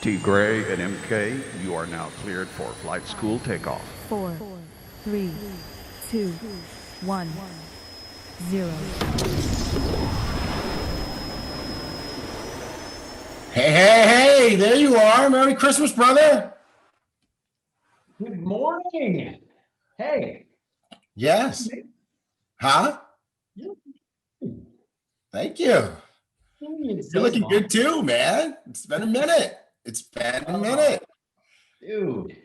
T. Gray and MK, you are now cleared for flight school takeoff. 4, 3, 2, 1, 0. Hey, there you are. Merry Christmas, brother. Good morning. Hey. Yes. Huh? Thank you. You're looking good too, man. It's been a minute. Dude.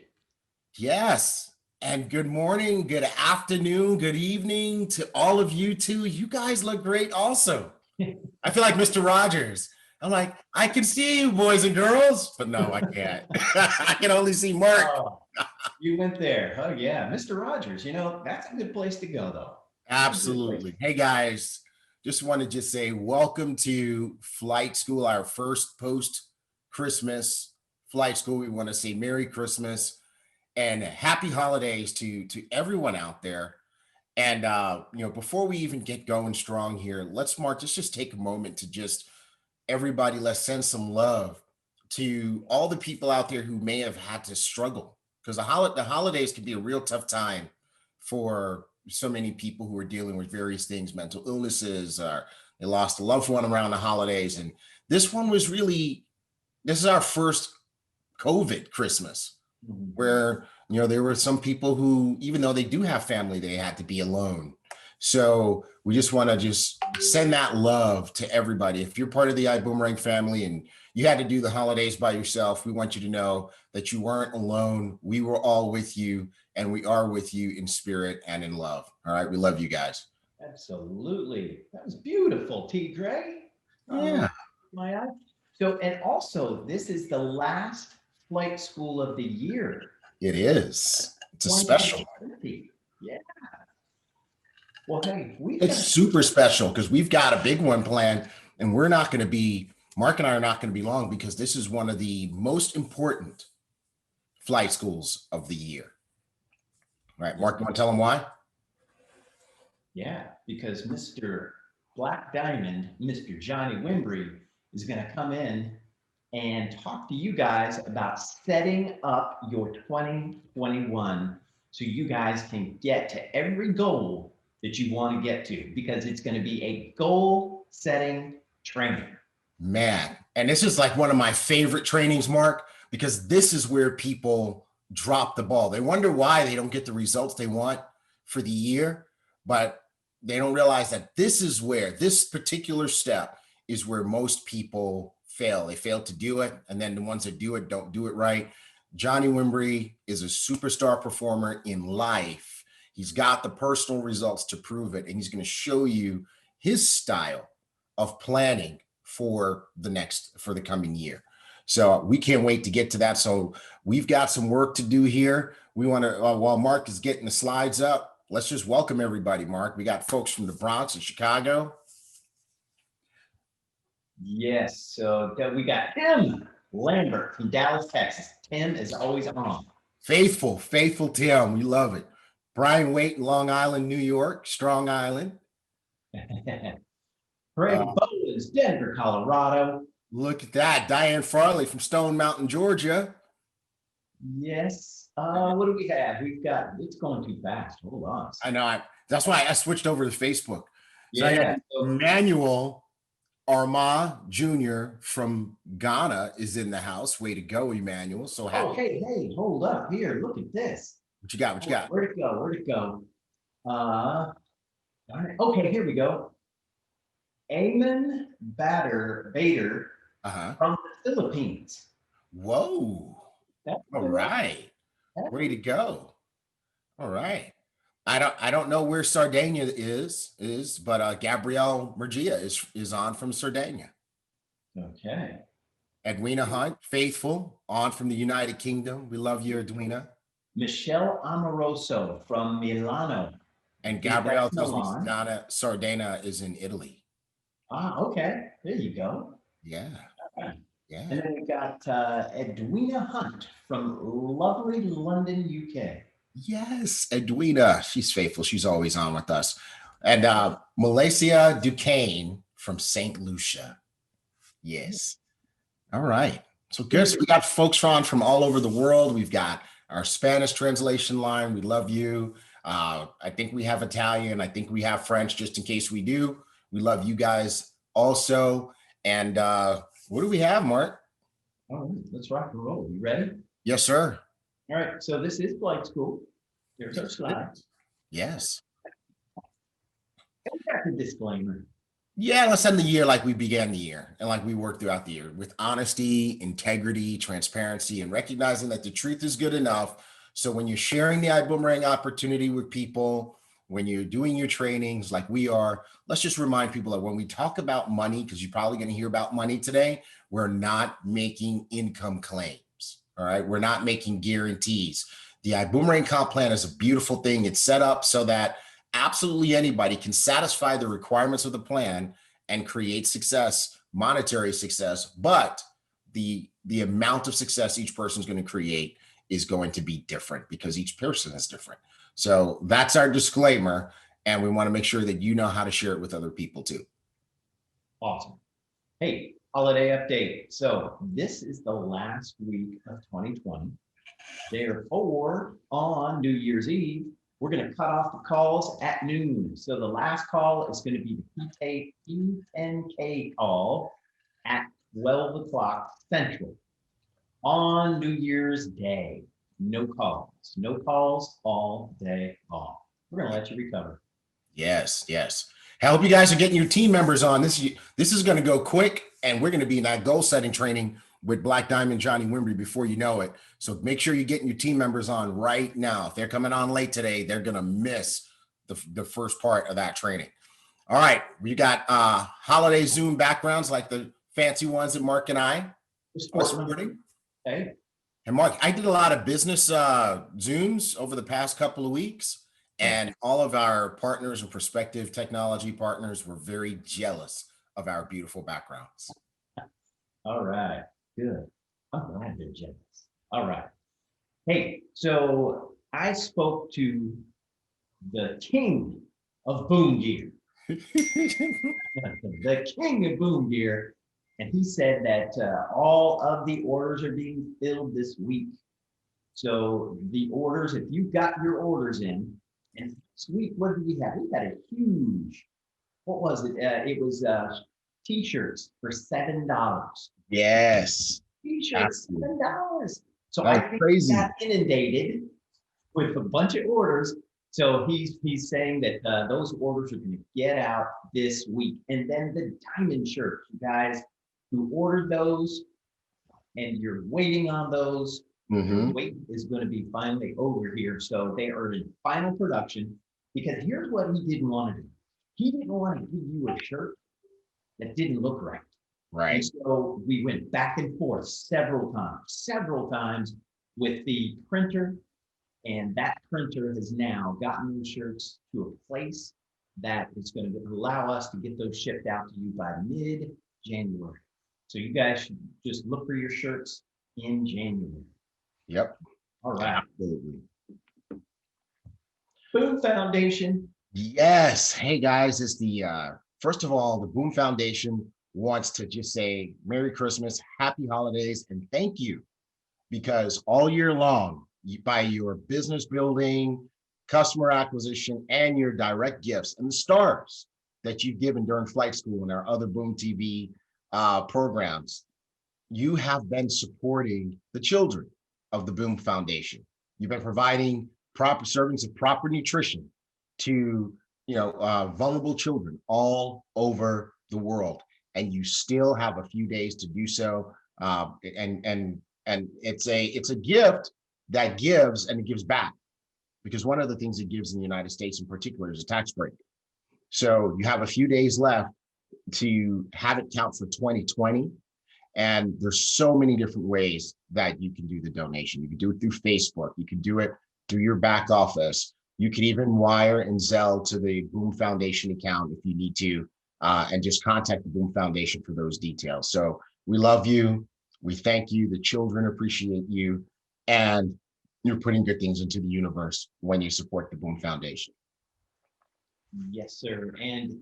Yes. And good morning, good afternoon, good evening to all of you too. You guys look great also. I feel like Mr. Rogers. I'm like, I can see you, boys and girls, but no, I can't. I can only see Mark. Oh, you went there. Oh, yeah. Mr. Rogers, that's a good place to go, though. Absolutely. Hey, guys, just want to say welcome to flight school, our first post-Christmas flight school. We want to say Merry Christmas and happy holidays to everyone out there. And, before we even get going strong here, let's just take a moment to everybody, let's send some love to all the people out there who may have had to struggle, because the holidays can be a real tough time for so many people who are dealing with various things, mental illnesses, they lost a loved one around the holidays. And this is our first COVID Christmas, where, there were some people who, even though they do have family, they had to be alone. So we just want to send that love to everybody. If you're part of the Ibüümerang family and you had to do the holidays by yourself, we want you to know that you weren't alone. We were all with you, and we are with you in spirit and in love. All right. We love you guys. Absolutely. That was beautiful, T. Gray. Yeah. My eye. So, and also, this is the last flight school of the year. It is. It's a special. Yeah. Well, hey, it's super special because we've got a big one planned, and Mark and I are not going to be long, because this is one of the most important flight schools of the year. All right, Mark, you want to tell them why? Yeah, because Mr. Black Diamond, Mr. Johnny Wimbrey, is going to come in and talk to you guys about setting up your 2021 so you guys can get to every goal that you want to get to, because it's going to be a goal setting training. Man, and this is like one of my favorite trainings, Mark, because this is where people drop the ball. They wonder why they don't get the results they want for the year, but they don't realize that this particular step is where most people fail. They fail to do it, and then the ones that do it don't do it right. Johnny Wimbrey is a superstar performer in life. He's got the personal results to prove it, and he's going to show you his style of planning for the coming year. So we can't wait to get to that. So we've got some work to do here. We want to, while Mark is getting the slides up, let's just welcome everybody, Mark. We got folks from the Bronx and Chicago. Yes, so we got Tim Lambert from Dallas, Texas. Tim is always on. Faithful Tim. We love it. Brian Waite in Long Island, New York, Strong Island. Craig Bowens, Denver, Colorado. Look at that. Diane Farley from Stone Mountain, Georgia. Yes. What do we have? It's going too fast. Hold on. I know. That's why I switched over to Facebook. So yeah. Emmanuel Arma Jr. from Ghana is in the house. Way to go, Emmanuel. So happy. Oh, hey, hold up. Here, look at this. What you got? Where'd it go? Okay, here we go. Eamon Bader from the Philippines. Whoa. All right. Way to go. All right. I don't know where Sardinia is, but Gabrielle Murgia is on from Sardinia. Okay. Edwina Hunt, faithful, on from the United Kingdom. We love you, Edwina. Michelle Amoroso from Milano. And Gabrielle tells me Sardana is in Italy. Ah, okay. There you go. Yeah. Right. Yeah. And then we got Edwina Hunt from lovely London, UK. Yes, Edwina. She's faithful. She's always on with us. And Malaysia Duquesne from St. Lucia. Yes. All right. So good. So we got folks from all over the world. We've got our Spanish translation line. We love you. I think we have Italian. I think we have French, just in case we do. We love you guys also. And what do we have, Mark? All right, let's rock and roll. You ready? Yes, sir. All right, so this is Flight School. Here's our slide. Yes. And we got the disclaimer. Yeah, let's end the year like we began the year and like we worked throughout the year, with honesty, integrity, transparency, and recognizing that the truth is good enough. So when you're sharing the Ibüümerang opportunity with people, when you're doing your trainings like we are, let's just remind people that when we talk about money, because you're probably going to hear about money today, we're not making income claims. All right. We're not making guarantees. The Ibüümerang comp plan is a beautiful thing. It's set up so that absolutely anybody can satisfy the requirements of the plan and create success, monetary success, but the amount of success each person is going to create is going to be different because each person is different. So that's our disclaimer, and we want to make sure that you know how to share it with other people too. Awesome. Hey, holiday update. So this is the last week of 2020. Therefore, on New Year's Eve, we're going to cut off the calls at noon. So the last call is going to be the PNK call at 12 o'clock Central on New Year's Day. No calls all day long. We're going to let you recover. Yes, yes. I hope you guys are getting your team members on. This is going to go quick, and we're going to be in that goal setting training with Black Diamond Johnny Wimbrey before you know it. So make sure you're getting your team members on right now. If they're coming on late today, they're going to miss the first part of that training. All right. We got holiday Zoom backgrounds like the fancy ones that Mark and I are supporting. Okay. And Mark, I did a lot of business Zooms over the past couple of weeks, and all of our partners and prospective technology partners were very jealous of our beautiful backgrounds. All right. Good. I'm glad they're jealous. All right. Hey, so I spoke to the king of boom gear, the king of boom gear, and he said that all of the orders are being filled this week. So the orders, if you've got your orders in, and this week, what did we have? We had a huge, what was it? It was t-shirts for $7. Yes. T-shirts, $7. So That's I think crazy. we got inundated with a bunch of orders. So he's saying that those orders are going to get out this week. And then the diamond shirts, you guys who ordered those and you're waiting on those, the wait is going to be finally over here. So they are in final production, because here's what he didn't want to do. He didn't want to give you a shirt that didn't look right. Right. And so we went back and forth several times with the printer, and that printer has now gotten those shirts to a place that is going to allow us to get those shipped out to you by mid-January. So you guys should just look for your shirts in January. Yep. All right. Absolutely. BÜM Foundation. Yes. Hey guys, it's the first of all, the BÜM Foundation wants to just say Merry Christmas, Happy Holidays, and thank you, because all year long, by your business building, customer acquisition, and your direct gifts and the stars that you've given during flight school and our other BÜM TV programs, you have been supporting the children of the BÜM Foundation. You've been providing proper servings of proper nutrition to vulnerable children all over the world, and you still have a few days to do so. And it's a gift that gives, and it gives back, because one of the things it gives in the United States in particular is a tax break. So you have a few days left to have it count for 2020. And there's so many different ways that you can do the donation. You can do it through Facebook. You can do it through your back office. You can even wire and Zelle to the BÜM Foundation account if you need to, and just contact the BÜM Foundation for those details. So we love you. We thank you. The children appreciate you. And you're putting good things into the universe when you support the BÜM Foundation. Yes, sir. And,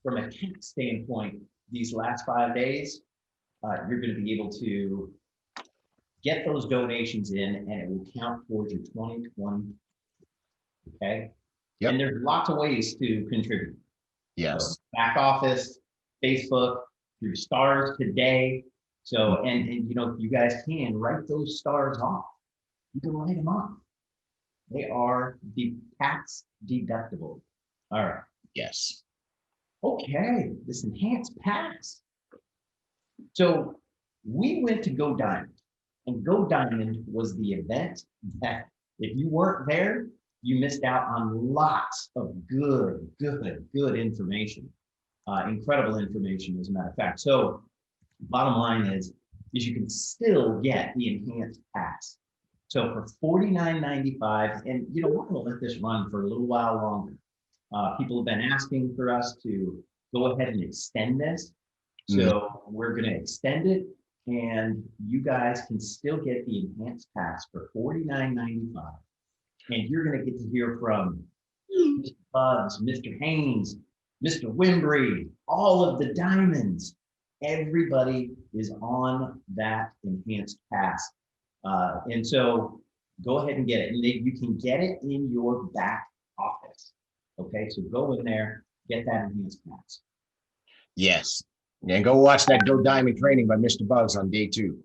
from a tax standpoint, these last 5 days, you're going to be able to get those donations in, and it will count towards your 2020. Okay. Yep. And there's lots of ways to contribute. Yes. So back office, Facebook, through stars today. So, and you know, you guys can write those stars off. You can write them off. They are tax deductible. All right. Yes. Okay, this enhanced pass. So we went to Go Diamond, and Go Diamond was the event that if you weren't there, you missed out on lots of good information. Incredible information, as a matter of fact. So bottom line is you can still get the enhanced pass. So for $49.95, and you know, we're gonna let this run for a little while longer. People have been asking for us to go ahead and extend this. So we're gonna extend it, and you guys can still get the enhanced pass for $49.95. And you're gonna get to hear from Mr. Bugs, Mr. Haynes, Mr. Wimbrey, all of the diamonds. Everybody is on that enhanced pass. And so go ahead and get it. And you can get it in your back office. Okay, so go in there, get that enhanced pass. Yes. And go watch that Go Diamond training by Mr. Bugs on day 2.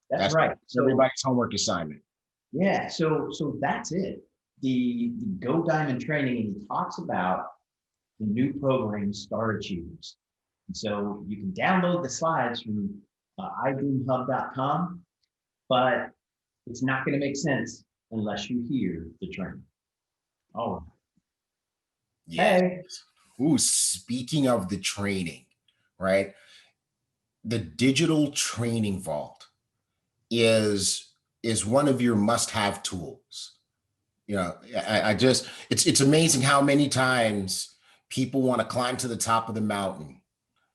That's right. So everybody's homework assignment. Yeah, so that's it. The Go Diamond training, and he talks about the new program, Star Achievers. And so you can download the slides from iboomhub.com, but it's not going to make sense unless you hear the training. Oh, Yes. hey. Ooh, speaking of the training, right? The digital training vault is one of your must-have tools. You know, I just, it's amazing how many times people want to climb to the top of the mountain,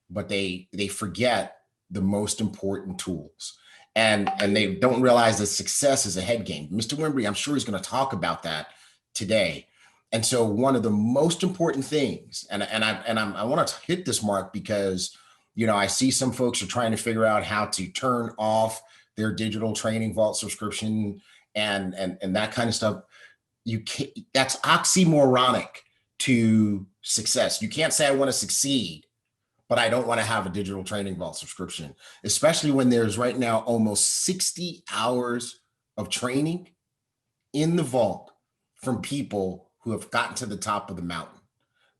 but they forget the most important tools. And they don't realize that success is a head game. Mr. Wimbrey, I'm sure he's going to talk about that today. And so one of the most important things, and I want to hit this, Mark, because, you know, I see some folks are trying to figure out how to turn off their digital training vault subscription and that kind of stuff. You can't, that's oxymoronic to success. You can't say I want to succeed, but I don't want to have a digital training vault subscription, especially when there's right now almost 60 hours of training in the vault from people who have gotten to the top of the mountain.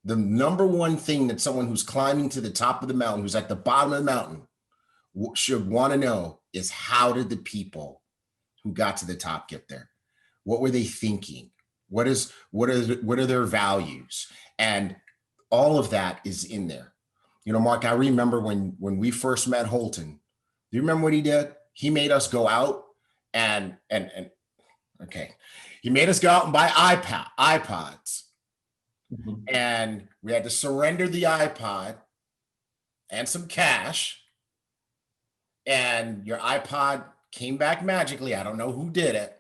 The number one thing that someone who's climbing to the top of the mountain, who's at the bottom of the mountain, should want to know is, how did the people who got to the top get there? What were they thinking? What are their values? And all of that is in there. You know, Mark, I remember when we first met Holton. Do you remember what he did? He made us go out and he made us go out and buy iPods. Mm-hmm. And we had to surrender the iPod and some cash. And your iPod came back magically. I don't know who did it,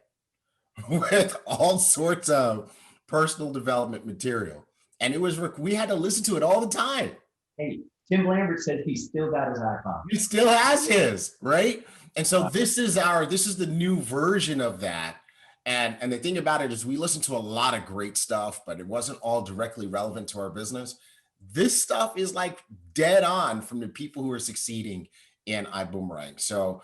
with all sorts of personal development material. And it was, we had to listen to it all the time. Hey, Tim Lambert said he still got his iPod. He still has his, right? And so this is the new version of that. And the thing about it is, we listened to a lot of great stuff, but it wasn't all directly relevant to our business. This stuff is like dead on from the people who are succeeding in Ibüümerang. So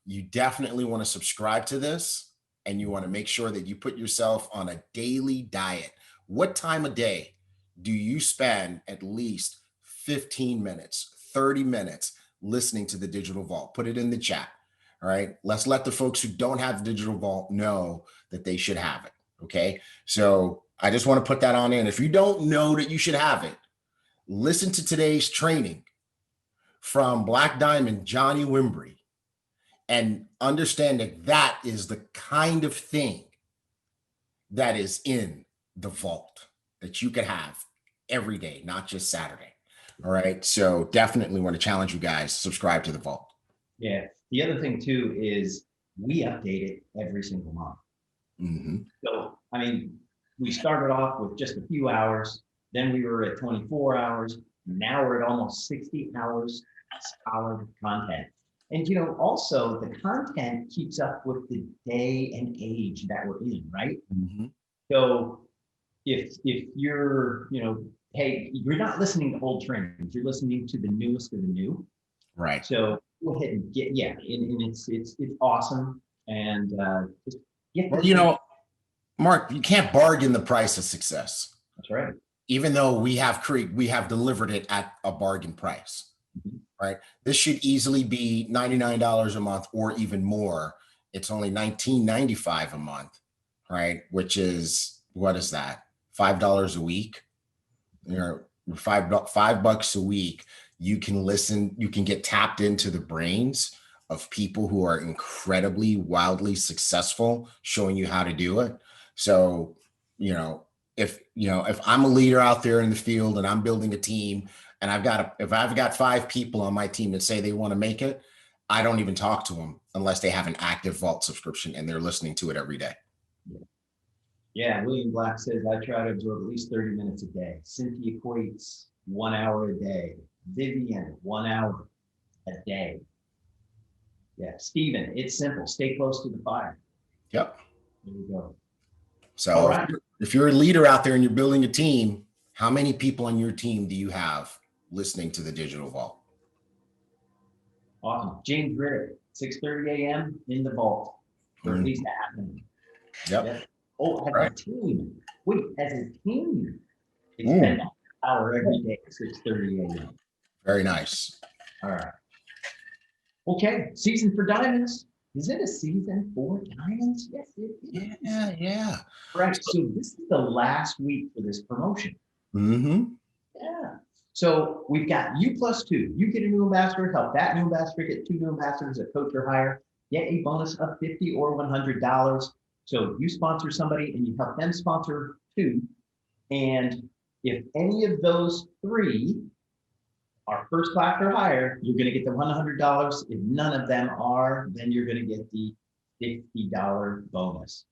you definitely want to subscribe to this, and you want to make sure that you put yourself on a daily diet. What time of day do you spend at least 15 minutes, 30 minutes listening to the Digital Vault? Put it in the chat. All right. Let's let the folks who don't have the Digital Vault know that they should have it. Okay. So I just want to put that on in. If you don't know that you should have it, listen to today's training from Black Diamond Johnny Wimbrey, and understand that that is the kind of thing that is in the vault that you could have every day, not just Saturday. All right. So definitely want to challenge you guys, subscribe to the vault. Yeah. The other thing too is we update it every single month. Mm-hmm. So, I mean, we started off with just a few hours, then we were at 24 hours. Now we're at almost 60 hours solid content. And, you know, also the content keeps up with the day and age that we're in, right? Mhm. So if you're, you know, hey, you're not listening to old trends, you're listening to the newest of the new. Right. So go ahead and get, yeah, and it's awesome. And just get Well, the you know, Mark, you can't bargain the price of success. That's right. Even though we have delivered it at a bargain price, Mhm. right? This should easily be $99 a month or even more. It's only $19.95 a month, right? Which is, what is that? $5 a week. You know, $5 a week. You can listen, you can get tapped into the brains of people who are incredibly wildly successful, showing you how to do it. So, you know, if I'm a leader out there in the field and I'm building a team and if I've got 5 people on my team that say they want to make it, I don't even talk to them unless they have an active Vault subscription and they're listening to it every day. Yeah, William Black says, I try to absorb at least 30 minutes a day. Cynthia equates 1 hour a day. Vivian, 1 hour a day. Yeah, Stephen, it's simple. Stay close to the fire. Yep. There we go. So All right. if you're a leader out there and you're building a team, how many people on your team do you have listening to the Digital Vault? Awesome. James Riddick, 6:30 a.m. in the vault, or at least happening. Yep. Oh, as Right. a team. Wait, as a team. It's Ooh. 10 hour every day at 6:30 a.m. Very nice. All right. Okay, season for diamonds. Is it a season for diamonds? Yes, it is. Yeah. Right. So this is the last week for this promotion. Mm-hmm. Yeah. So we've got you +2. You get a new ambassador, help that new ambassador get 2 new ambassadors, a coach or higher, get a bonus of $50 or $100. So you sponsor somebody and you help them sponsor 2. And if any of those 3 are first class or higher, you're going to get the $100. If none of them are, then you're going to get the $50 bonus.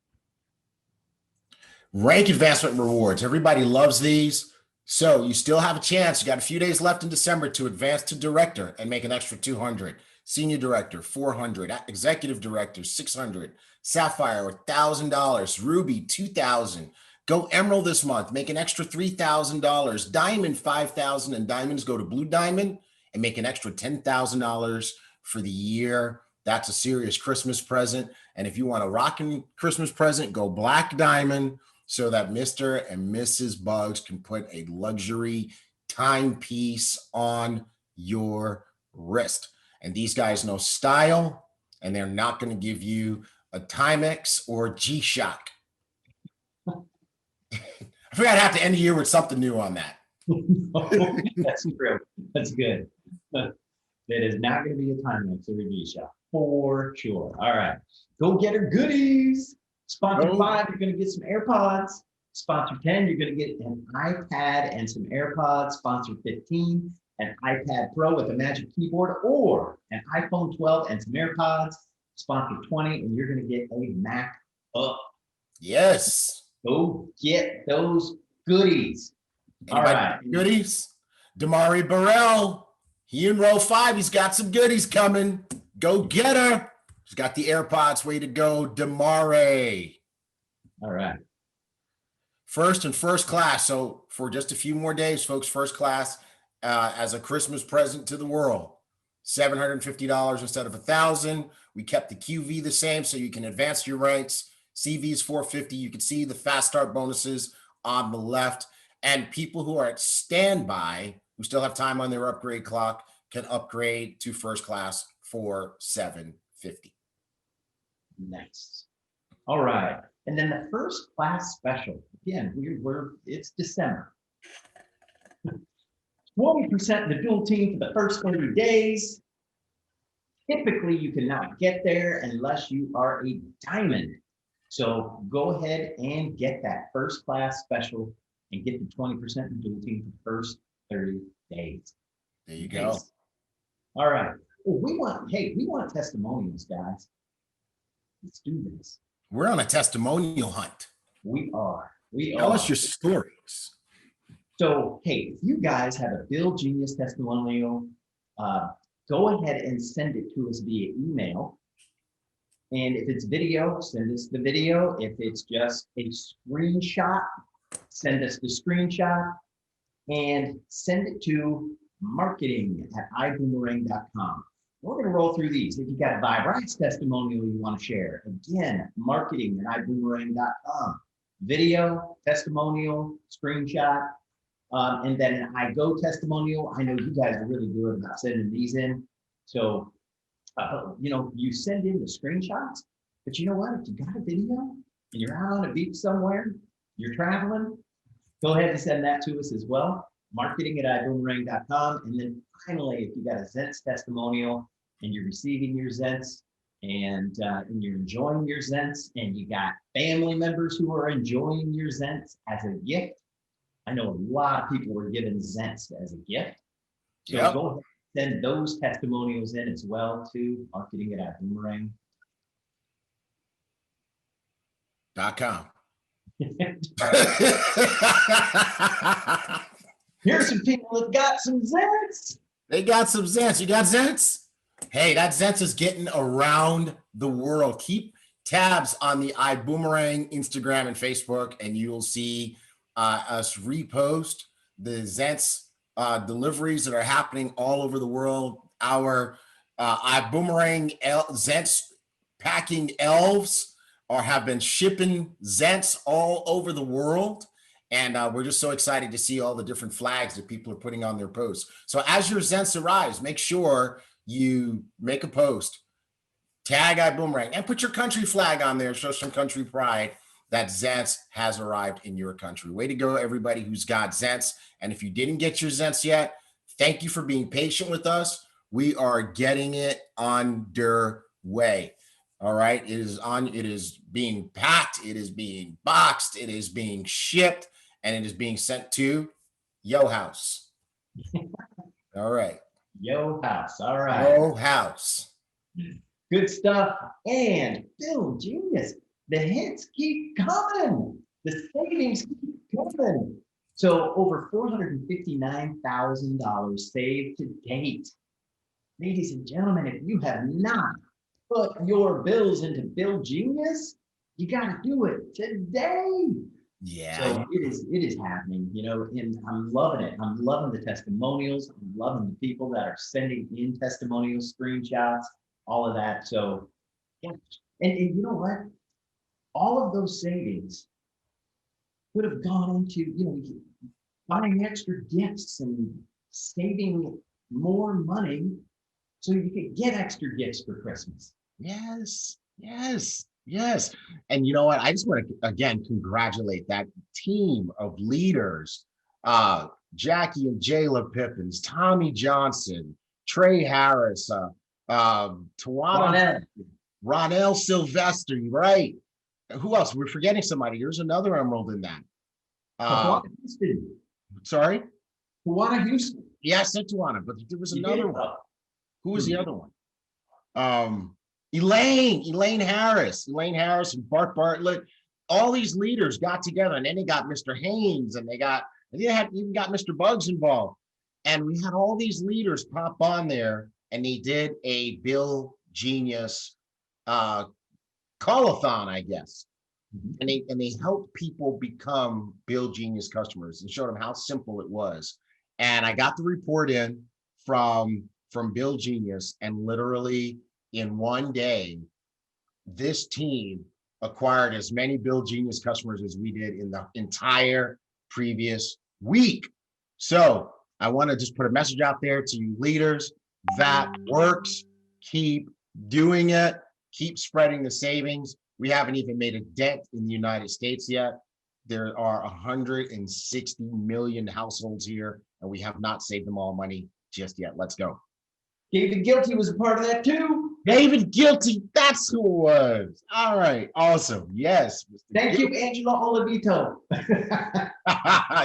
Rank advancement rewards. Everybody loves these. So you still have a chance. You got a few days left in December to advance to director and make an extra 200. Senior director, 400. Executive director, 600. Sapphire, $1,000. Ruby, 2,000. Go Emerald this month, make an extra $3,000. Diamond, 5,000, and diamonds go to Blue Diamond and make an extra $10,000 for the year. That's a serious Christmas present. And if you want a rocking Christmas present, go Black Diamond so that Mr. and Mrs. Bugs can put a luxury timepiece on your wrist. And these guys know style, and they're not going to give you a Timex or G-Shock. I figured I'd have to end the year with something new on that. That's true. That's good. That is not going to be a Timex or a G-Shock for sure. All right. Go get her goodies. Sponsor 5, you're going to get some AirPods. Sponsor 10, you're going to get an iPad and some AirPods. Sponsor 15, an iPad Pro with a Magic Keyboard or an iPhone 12 and some AirPods. Sponsor 20, and you're going to get a MacBook. Yes. Go get those goodies. Anybody All right. Goodies? Damari Burrell. He in row 5. He's got some goodies coming. Go get her. He's got the AirPods. Way to go, Damari. All right. First and first class. So for just a few more days, folks, first class as a Christmas present to the world. $750 instead of $1,000. We kept the QV the same so you can advance your ranks. CV is $450. You can see the fast start bonuses on the left. And people who are at standby, who still have time on their upgrade clock, can upgrade to first class for $750. Nice. All right. And then the first class special. Again, it's December. 20% the dual team for the first 30 days. Typically, you cannot get there unless you are a diamond. So go ahead and get that first class special and get the 20% in dual team for the first 30 days. There you go. All right. Well, we want testimonials, guys. Let's do this. We're on a testimonial hunt. We are. Tell us your stories. So, hey, if you guys have a Bill Genius testimonial, go ahead and send it to us via email. And if it's video, send us the video. If it's just a screenshot, send us the screenshot and send it to marketing@iboomerang.com. We're going to roll through these. If you got a Vibe testimonial you want to share, again, marketing@iboomerang.com. Video, testimonial, screenshot, and then an I go testimonial. I know you guys are really good about sending these in. So, you send in the screenshots, but you know what? If you got a video and you're out on a beach somewhere, you're traveling, go ahead and send that to us as well. Marketing@iboomerang.com. And then finally, if you got a Zents testimonial and you're receiving your Zents and you're enjoying your Zents and you got family members who are enjoying your Zents as a gift. I know a lot of people were given Zents as a gift. So Yep. go ahead and send those testimonials in as well to marketing@iboomerang.com. Here's some people that got some Zents. They got some Zents. You got Zents? Hey, that Zents is getting around the world. Keep tabs on the Iboomerang Instagram and Facebook, and you'll see us repost the Zents deliveries that are happening all over the world. Our Iboomerang Zents packing elves have been shipping Zents all over the world. And we're just so excited to see all the different flags that people are putting on their posts. So as your Zents arrives, make sure you make a post, tag Iboomerang, and put your country flag on there. Show some country pride that Zents has arrived in your country. Way to go, everybody who's got Zents. And if you didn't get your Zents yet, thank you for being patient with us. We are getting it underway. All right. It is being packed. It is being boxed. It is being shipped. And it is being sent to Yo House. All right. Yo House. All right. Yo House. Good stuff. And Bill Genius, the hits keep coming. The savings keep coming. So over $459,000 saved to date. Ladies and gentlemen, if you have not put your bills into Bill Genius, you got to do it today. Yeah. So it is happening, and I'm loving it. I'm loving the testimonials. I'm loving the people that are sending in testimonials, screenshots, all of that. So, yeah. And you know what? All of those savings would have gone into, buying extra gifts and saving more money so you could get extra gifts for Christmas. Yes. And you know what? I just want to, again, congratulate that team of leaders, Jackie and Jayla Pippins, Tommy Johnson, Trey Harris, Tawana, Ronell Sylvester, right? Who else? We're forgetting somebody. There's another emerald in that. Houston. Sorry? Tawana Houston. Yeah, I said Tawana, but there was another one. Who was the other one? Elaine Harris and Bart Bartlett. All these leaders got together, and then they got Mr. Haynes, and they even got Mr. Bugs involved. And we had all these leaders pop on there, and they did a Bill Genius call-a-thon, I guess. And they helped people become Bill Genius customers and showed them how simple it was. And I got the report in from Bill Genius, and literally in one day, this team acquired as many Bill Genius customers as we did in the entire previous week. So I want to just put a message out there to you leaders. That works. Keep doing it. Keep spreading the savings. We haven't even made a dent in the United States yet. There are 160 million households here, and we have not saved them all money just yet. Let's go. David Guilty was a part of that too. David Guilty, that's who it was. All right, awesome. Yes. Mr. Thank you, Angela Olivito.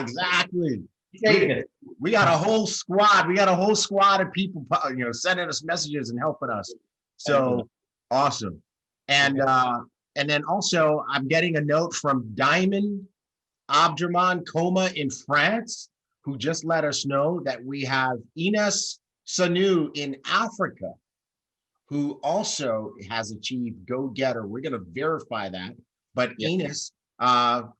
Exactly. David. We got a whole squad. We got a whole squad of people, sending us messages and helping us. So awesome. And then also, I'm getting a note from Diamond Abdraman Coma in France, who just let us know that we have Ines Sanu in Africa, who also has achieved go-getter. We're going to verify that. But Enos,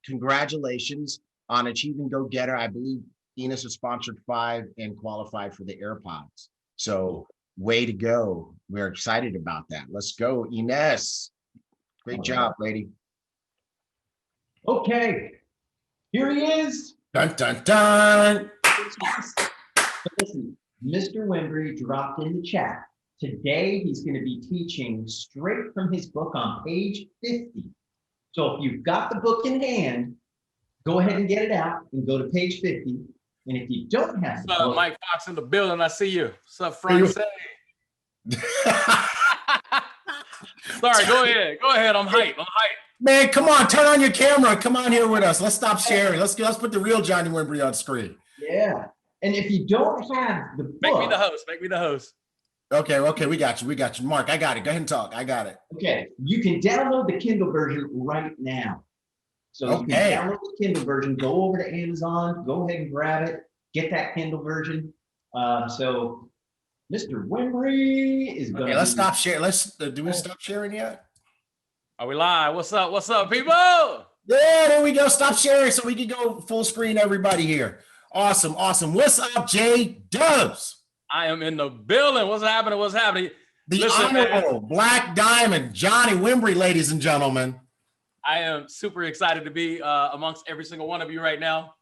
congratulations on achieving go-getter. I believe Enos has sponsored 5 and qualified for the AirPods. So way to go. We're excited about that. Let's go, Ines. Great job, lady. Okay, here he is. Dun, dun, dun. Listen, Mr. Wimbrey dropped in the chat. Today, he's going to be teaching straight from his book on page 50. So if you've got the book in hand, go ahead and get it out and go to page 50. And if you don't have the book, Mike Fox in the building, I see you. What's up, Frank? Sorry, go ahead. Go ahead. I'm hyped. Man, come on, turn on your camera. Come on here with us. Let's stop sharing. Let's put the real Johnny Wimbrey on screen. yeah. And if you don't have the book, Make me the host. Make me the host. Okay, we got you. Mark, I got it. Go ahead and talk. I got it. okay, you can download the Kindle version right now. So you can download the Kindle version, go over to Amazon, go ahead and grab it, get that Kindle version. So Mr. Wimbrey is going to let's stop sharing. Do we stop sharing yet? Are we live? What's up? What's up, people? Yeah, there we go. Stop sharing so we can go full screen, everybody here. Awesome. What's up, Jay Dubs? I am in the building. What's happening? What's happening? The Honorable Black Diamond, Johnny Wimbrey, ladies and gentlemen. I am super excited to be amongst every single one of you right now.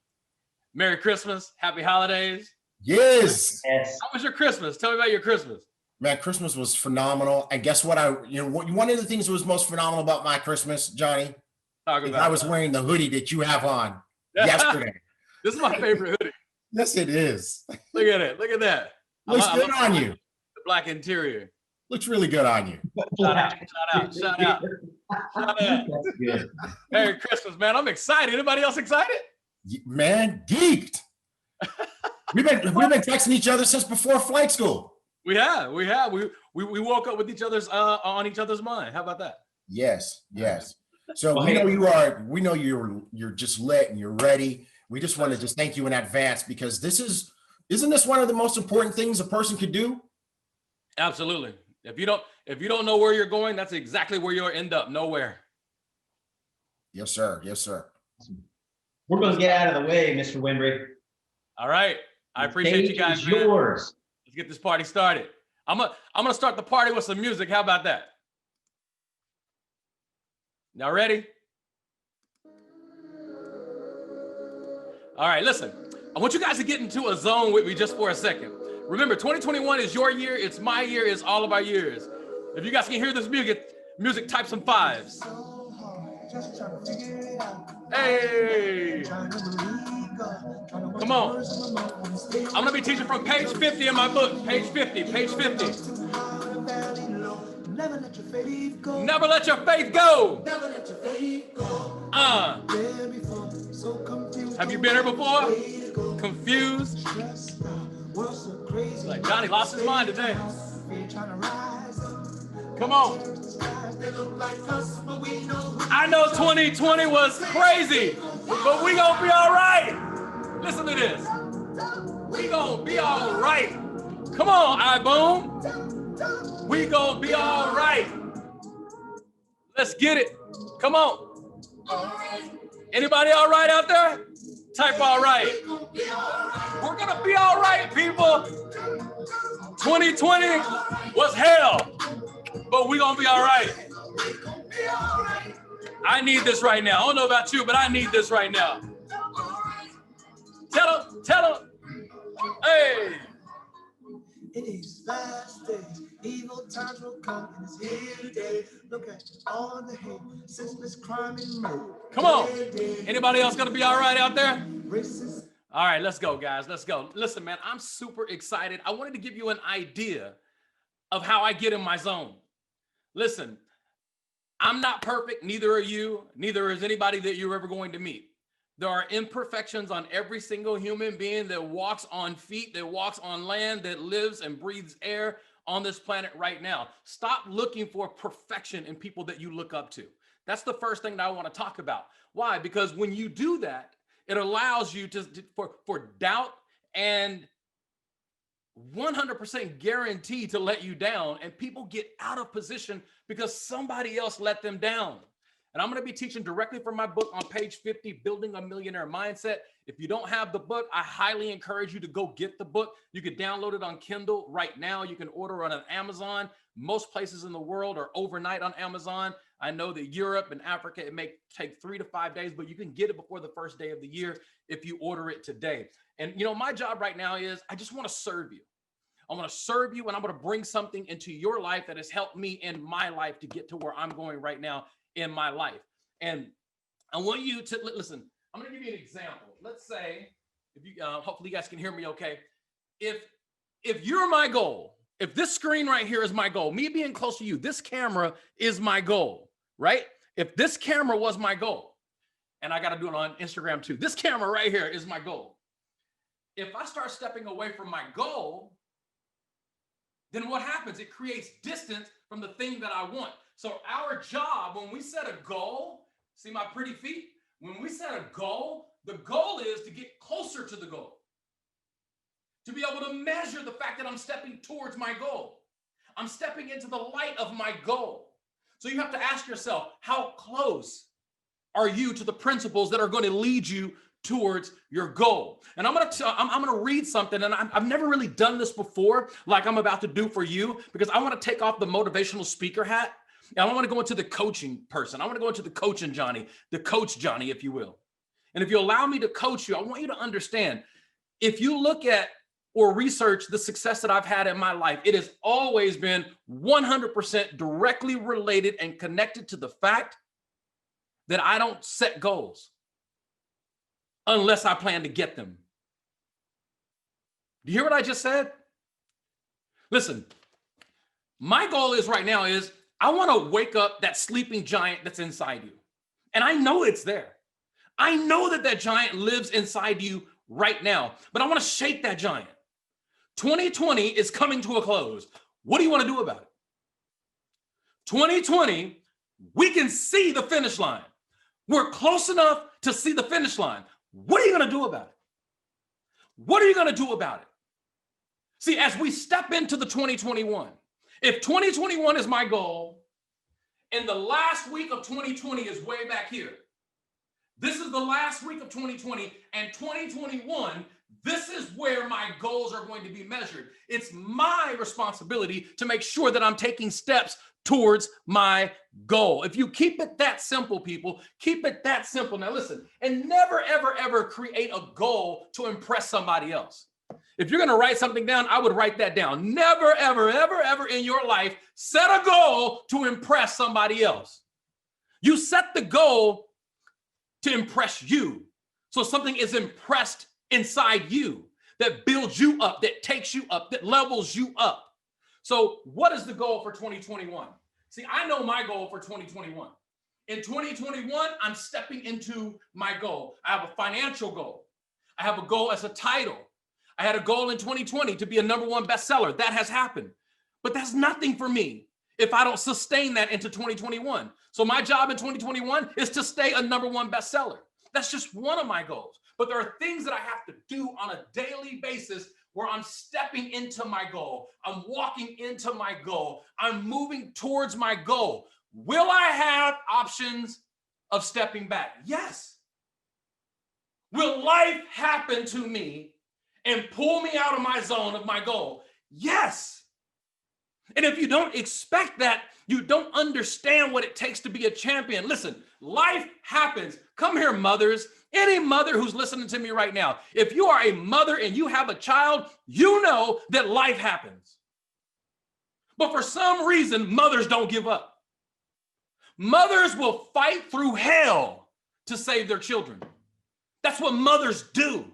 Merry Christmas. Happy holidays. Yes. How was your Christmas? Tell me about your Christmas. Man, Christmas was phenomenal. And guess what? One of the things that was most phenomenal about my Christmas, Johnny, I was wearing the hoodie that you have on yesterday. This is my favorite hoodie. Yes, it is. Look at it. Look at that. Looks good on you. The black interior. Looks really good on you. Shout out. That's good. Merry Christmas, man. I'm excited. Anybody else excited? Man, geeked. We've been texting each other since before flight school. We have. We woke up with each other's on each other's mind. How about that? Yes. So we know you're just lit and you're ready. We just want to just thank you in advance because isn't this one of the most important things a person could do? Absolutely. If you don't know where you're going, that's exactly where you'll end up. Nowhere. Yes, sir. We're going to get out of the way, Mr. Wimbrey. All right. I appreciate you guys. Man. Yours. Let's get this party started. I'm gonna start the party with some music. How about that? Y'all ready? All right, listen. I want you guys to get into a zone with me just for a second. Remember, 2021 is your year. It's my year. It's all of our years. If you guys can hear this music, type some 5s. Hey. Come on. I'm gonna be teaching from page 50 in my book. Page 50. Never let your faith go. Have you been here before? Confused? Like Johnny lost his mind today. Come on. I know 2020 was crazy, but we gonna be all right. Listen to this. We gonna be all right. Come on, Ibüüm. We gonna be all right. Let's get it. Come on. Anybody all right out there? Type all right. We're gonna be all right, people. 2020 was hell, but we gonna be all right. I need this right now. I don't know about you, but I need this right now. Tell them. Hey. In these last days, evil times will come and it's here today. Look at all the hate, senseless crime and murder. Come on. Anybody else gonna be all right out there? All right, let's go, guys. Let's go. Listen, man, I'm super excited. I wanted to give you an idea of how I get in my zone. Listen, I'm not perfect. Neither are you. Neither is anybody that you're ever going to meet. There are imperfections on every single human being that walks on feet, that walks on land, that lives and breathes air on this planet right now. Stop looking for perfection in people that you look up to. That's the first thing that I want to talk about. Why? Because when you do that, it allows you for doubt and 100% guaranteed to let you down, and people get out of position because somebody else let them down. And I'm going to be teaching directly from my book on page 50, Building a Millionaire Mindset. If you don't have the book, I highly encourage you to go get the book. You can download it on Kindle right now. You can order it on Amazon. Most places in the world are overnight on Amazon. I know that Europe and Africa, it may take 3 to 5 days, but you can get it before the first day of the year if you order it today. And you know, my job right now is I just want to serve you. I want to serve you, and I'm going to bring something into your life that has helped me in my life to get to where I'm going right now in my life. And I want you to listen. I'm going to give you an example. Let's say, if you hopefully you guys can hear me okay. If you're my goal, if this screen right here is my goal, me being close to you, this camera is my goal, right? If this camera was my goal, and I got to do it on Instagram too, this camera right here is my goal. If I start stepping away from my goal, then what happens? It creates distance from the thing that I want. So our job, when we set a goal, see my pretty feet? When we set a goal, the goal is to get closer to the goal. To be able to measure the fact that I'm stepping towards my goal. I'm stepping into the light of my goal. So you have to ask yourself, how close are you to the principles that are going to lead you towards your goal? And I'm going to read something, and I've never really done this before, like I'm about to do for you, because I want to take off the motivational speaker hat, and I want to go into the coaching person. I want to go into the coaching Johnny, the coach Johnny, if you will. And if you allow me to coach you, I want you to understand, if you look at or research the success that I've had in my life, it has always been 100% directly related and connected to the fact that I don't set goals unless I plan to get them. Do you hear what I just said? Listen, my goal is right now is I want to wake up that sleeping giant that's inside you. And I know it's there. I know that that giant lives inside you right now, but I want to shake that giant. 2020 is coming to a close. What do you want to do about it? 2020, we can see the finish line. We're close enough to see the finish line. What are you going to do about it? What are you going to do about it? See, as we step into the 2021, if 2021 is my goal, and the last week of 2020 is way back here, this is the last week of 2020, and 2021, this is where my goals are going to be measured. It's my responsibility to make sure that I'm taking steps towards my goal. If you keep it that simple, people, keep it that simple. Now listen, and never, ever, ever create a goal to impress somebody else. If you're going to write something down, I would write that down. Never, ever, ever, ever in your life, set a goal to impress somebody else. You set the goal to impress you. So something is impressed inside you that builds you up, that takes you up, that levels you up. So what is the goal for 2021? See, I know my goal for 2021. In 2021, I'm stepping into my goal. I have a financial goal. I have a goal as a title. I had a goal in 2020 to be a #1 bestseller. That has happened. But that's nothing for me if I don't sustain that into 2021. So my job in 2021 is to stay a #1 bestseller. That's just one of my goals. But there are things that I have to do on a daily basis where I'm stepping into my goal. I'm walking into my goal. I'm moving towards my goal. Will I have options of stepping back? Yes. Will life happen to me and pull me out of my zone of my goal? Yes. And if you don't expect that, you don't understand what it takes to be a champion. Listen, life happens. Come here, mothers. Any mother who's listening to me right now, if you are a mother and you have a child, you know that life happens. But for some reason, mothers don't give up. Mothers will fight through hell to save their children. That's what mothers do.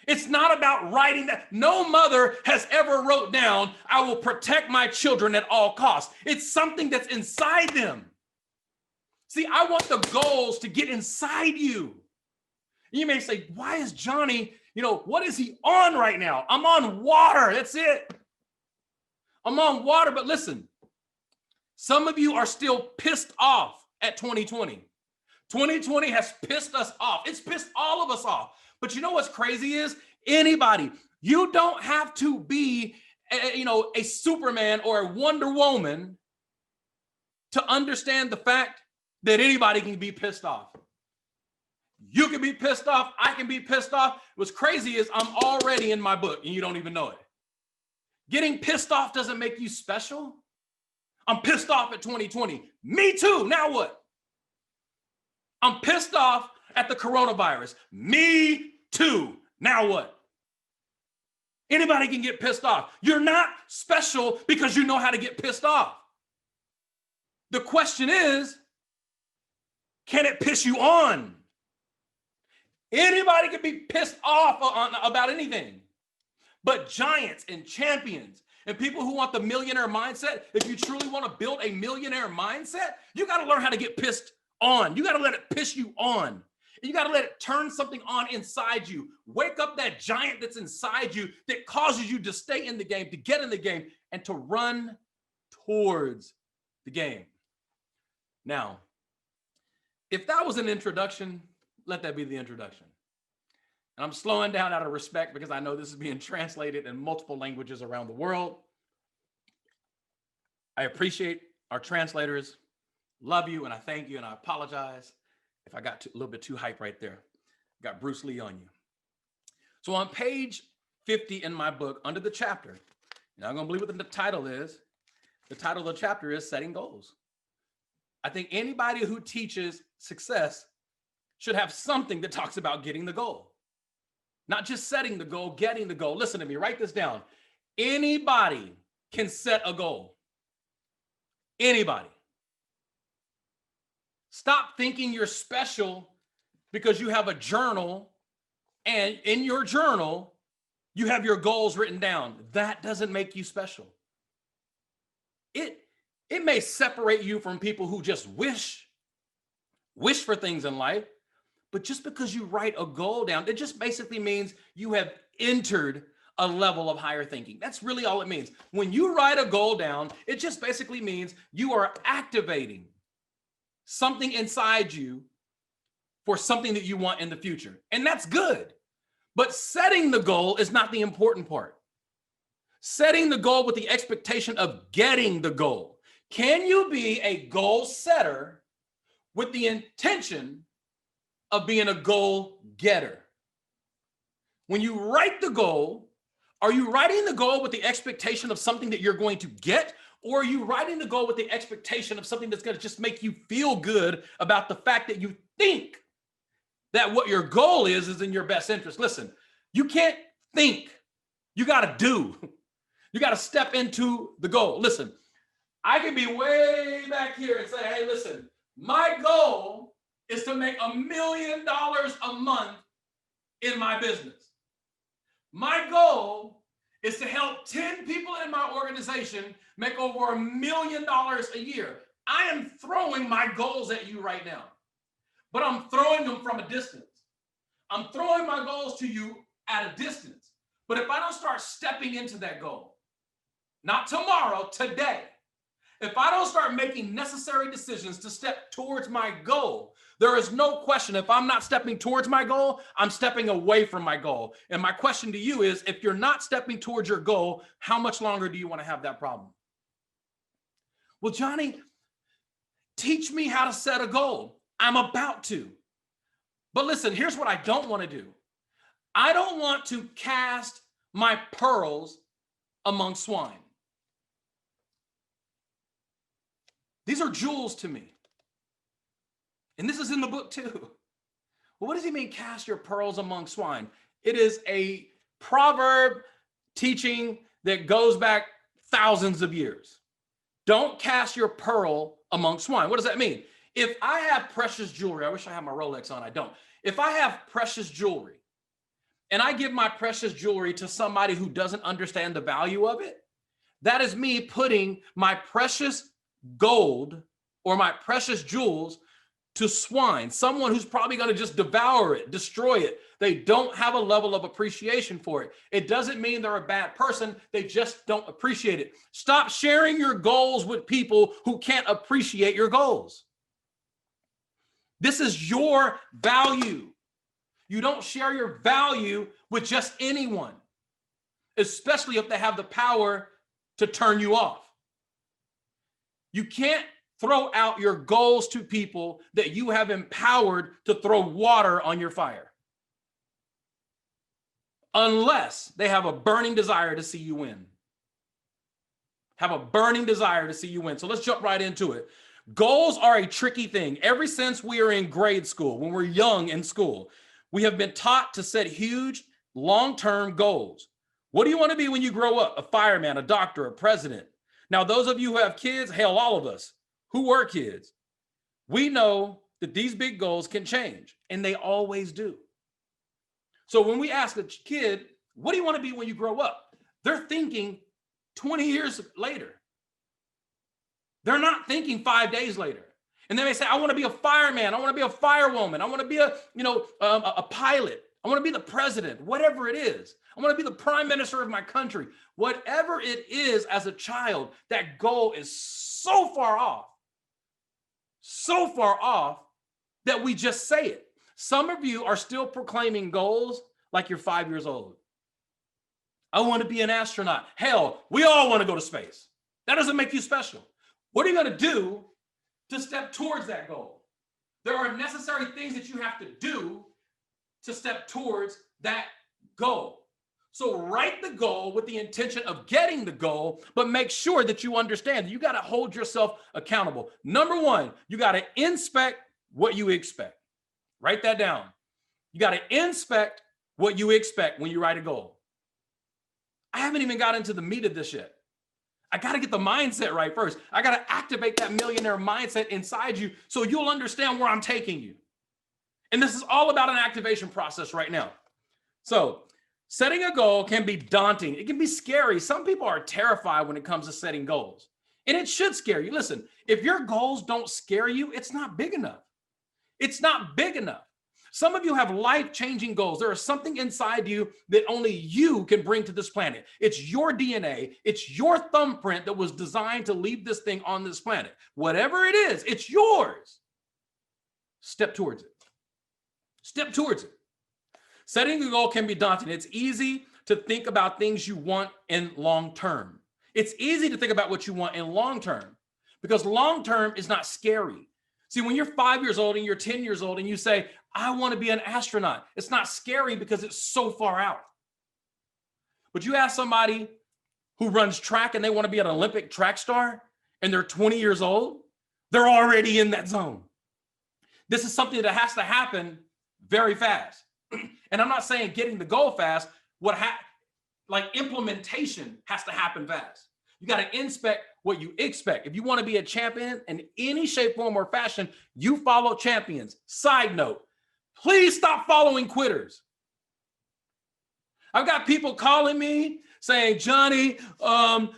It's not about writing that. No mother has ever wrote down, I will protect my children at all costs. It's something that's inside them. See, I want the goals to get inside you. You may say, why is Johnny, what is he on right now? I'm on water. That's it. I'm on water. But listen, some of you are still pissed off at 2020. 2020 has pissed us off. It's pissed all of us off. But you know what's crazy is anybody, You don't have to be, a Superman or a Wonder Woman to understand the fact that anybody can be pissed off. You can be pissed off. I can be pissed off. What's crazy is I'm already in my book and you don't even know it. Getting pissed off doesn't make you special. I'm pissed off at 2020. Me too. Now what? I'm pissed off at the coronavirus. Me too. Now what? Anybody can get pissed off. You're not special because you know how to get pissed off. The question is, can it piss you on? Anybody can be pissed off about anything. But giants and champions and people who want the millionaire mindset, if you truly want to build a millionaire mindset, you got to learn how to get pissed on. You got to let it piss you on. You got to let it turn something on inside you. Wake up that giant that's inside you that causes you to stay in the game, to get in the game, and to run towards the game. Now, if that was an introduction, let that be the introduction. And I'm slowing down out of respect because I know this is being translated in multiple languages around the world. I appreciate our translators. Love you, and I thank you, and I apologize if I got a little bit too hype right there. Got Bruce Lee on you. So on page 50 in my book, under the chapter, and I'm going to believe what the title is. The title of the chapter is Setting Goals. I think anybody who teaches success should have something that talks about getting the goal. Not just setting the goal, getting the goal. Listen to me, write this down. Anybody can set a goal. Anybody. Stop thinking you're special because you have a journal and in your journal, you have your goals written down. That doesn't make you special. It may separate you from people who just wish for things in life, but just because you write a goal down, it just basically means you have entered a level of higher thinking. That's really all it means. When you write a goal down, it just basically means you are activating something inside you for something that you want in the future. And that's good. But setting the goal is not the important part. Setting the goal with the expectation of getting the goal. Can you be a goal setter with the intention of being a goal getter? When you write the goal, are you writing the goal with the expectation of something that you're going to get? Or are you writing the goal with the expectation of something that's going to just make you feel good about the fact that you think that what your goal is in your best interest? Listen, you can't think. You got to do. You got to step into the goal. Listen, I can be way back here and say, hey, listen, my goal is to make $1 million a month in my business. My goal is to help 10 people in my organization make over $1 million a year. I am throwing my goals at you right now, but I'm throwing them from a distance. I'm throwing my goals to you at a distance. But if I don't start stepping into that goal, not tomorrow, today, if I don't start making necessary decisions to step towards my goal, there is no question, if I'm not stepping towards my goal, I'm stepping away from my goal. And my question to you is, if you're not stepping towards your goal, how much longer do you want to have that problem? Well, Johnny, teach me how to set a goal. I'm about to. But listen, here's what I don't want to do. I don't want to cast my pearls among swine. These are jewels to me. And this is in the book too. Well, what does he mean, cast your pearls among swine? It is a proverb teaching that goes back thousands of years. Don't cast your pearl among swine. What does that mean? If I have precious jewelry, I wish I had my Rolex on, I don't. If I have precious jewelry and I give my precious jewelry to somebody who doesn't understand the value of it, that is me putting my precious gold or my precious jewels to swine, someone who's probably going to just devour it, destroy it. They don't have a level of appreciation for it. It doesn't mean they're a bad person. They just don't appreciate it. Stop sharing your goals with people who can't appreciate your goals. This is your value. You don't share your value with just anyone. especially if they have the power to turn you off. You can't throw out your goals to people that you have empowered to throw water on your fire, unless they have a burning desire to see you win. Have a burning desire to see you win. So let's jump right into it. Goals are a tricky thing. Ever since we are in grade school, when we're young in school, we have been taught to set huge long-term goals. What do you want to be when you grow up? A fireman, a doctor, a president. Now, those of you who have kids, hell, all of us who were kids, we know that these big goals can change, and they always do. So when we ask a kid, what do you want to be when you grow up? They're thinking 20 years later. They're not thinking 5 days later. And they may say, I want to be a fireman. I want to be a firewoman. I want to be a pilot. I want to be the president, whatever it is. I want to be the prime minister of my country. Whatever it is as a child, that goal is so far off that we just say it. Some of you are still proclaiming goals like you're 5 years old. I want to be an astronaut. Hell, we all want to go to space. That doesn't make you special. What are you going to do to step towards that goal? There are necessary things that you have to do to step towards that goal. So write the goal with the intention of getting the goal, but make sure that you understand that you got to hold yourself accountable. Number one, you got to inspect what you expect. Write that down. You got to inspect what you expect when you write a goal. I haven't even got into the meat of this yet. I got to get the mindset right first. I got to activate that millionaire mindset inside you so you'll understand where I'm taking you. And this is all about an activation process right now. So setting a goal can be daunting. It can be scary. Some people are terrified when it comes to setting goals. And it should scare you. Listen, if your goals don't scare you, it's not big enough. It's not big enough. Some of you have life-changing goals. There is something inside you that only you can bring to this planet. It's your DNA. It's your thumbprint that was designed to leave this thing on this planet. Whatever it is, it's yours. Step towards it. Step towards it. Setting a goal can be daunting. It's easy to think about things you want in long term. It's easy to think about what you want in long term because long term is not scary. See, when you're 5 years old and you're 10 years old and you say, I want to be an astronaut, it's not scary because it's so far out. But you ask somebody who runs track and they want to be an Olympic track star and they're 20 years old, they're already in that zone. This is something that has to happen very fast. And I'm not saying getting the goal fast, implementation has to happen fast. You got to inspect what you expect. If you want to be a champion in any shape, form, or fashion, you follow champions. Side note, please stop following quitters. I've got people calling me saying, Johnny,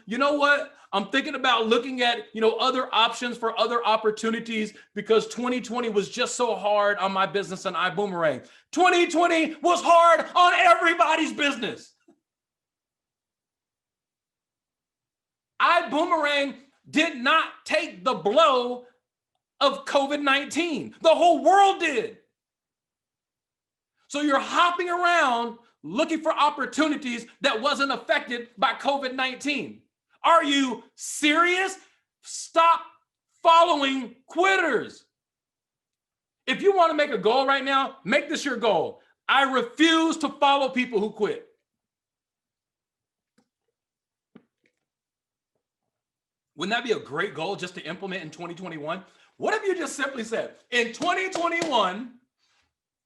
you know what? I'm thinking about looking at, other options for other opportunities because 2020 was just so hard on my business and Ibüümerang. 2020 was hard on everybody's business. Ibüümerang did not take the blow of COVID-19. The whole world did. So you're hopping around looking for opportunities that wasn't affected by COVID-19. Are you serious? Stop following quitters. If you want to make a goal right now, make this your goal. I refuse to follow people who quit. Wouldn't that be a great goal just to implement in 2021? What if you just simply said, in 2021,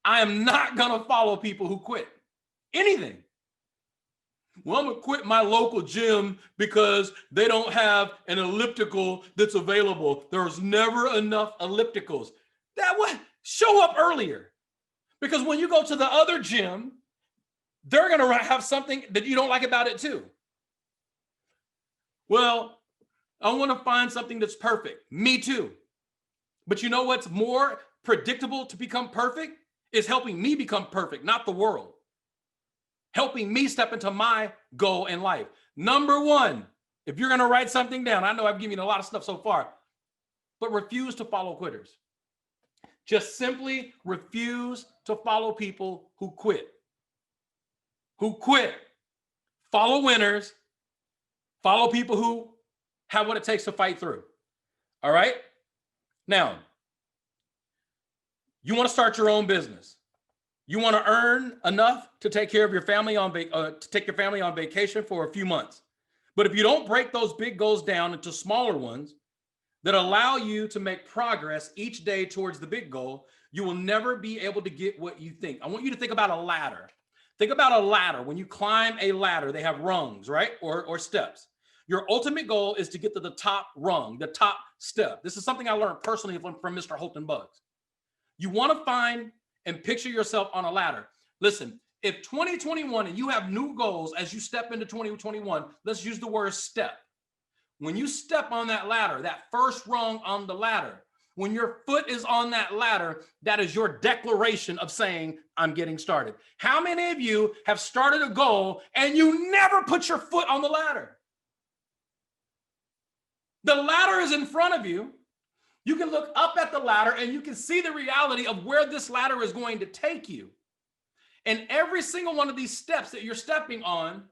I am not going to follow people who quit anything. Well, I'm going to quit my local gym because they don't have an elliptical that's available. There's never enough ellipticals. That would show up earlier. Because when you go to the other gym, they're going to have something that you don't like about it too. Well, I want to find something that's perfect. Me too. But you know what's more predictable to become perfect? Is helping me become perfect, not the world. Helping me step into my goal in life. Number one, if you're going to write something down, I know I've given you a lot of stuff so far, but refuse to follow quitters. Just simply refuse to follow people who quit. Who quit. follow winners, follow people who have what it takes to fight through. All right. Now, you want to start your own business. You want to earn enough to take care of your family on vacation for a few months. But if you don't break those big goals down into smaller ones that allow you to make progress each day towards the big goal, you will never be able to get what you think. I want you to think about a ladder. Think about a ladder. When you climb a ladder, they have rungs, right? Or steps. Your ultimate goal is to get to the top rung, the top step. This is something I learned personally from Mr. Holton Buggs. You want to find and picture yourself on a ladder. Listen, if 2021 and you have new goals as you step into 2021, let's use the word step. When you step on that ladder, that first rung on the ladder, when your foot is on that ladder, that is your declaration of saying, I'm getting started. How many of you have started a goal and you never put your foot on the ladder? The ladder is in front of you. You can look up at the ladder and you can see the reality of where this ladder is going to take you. And every single one of these steps that you're stepping on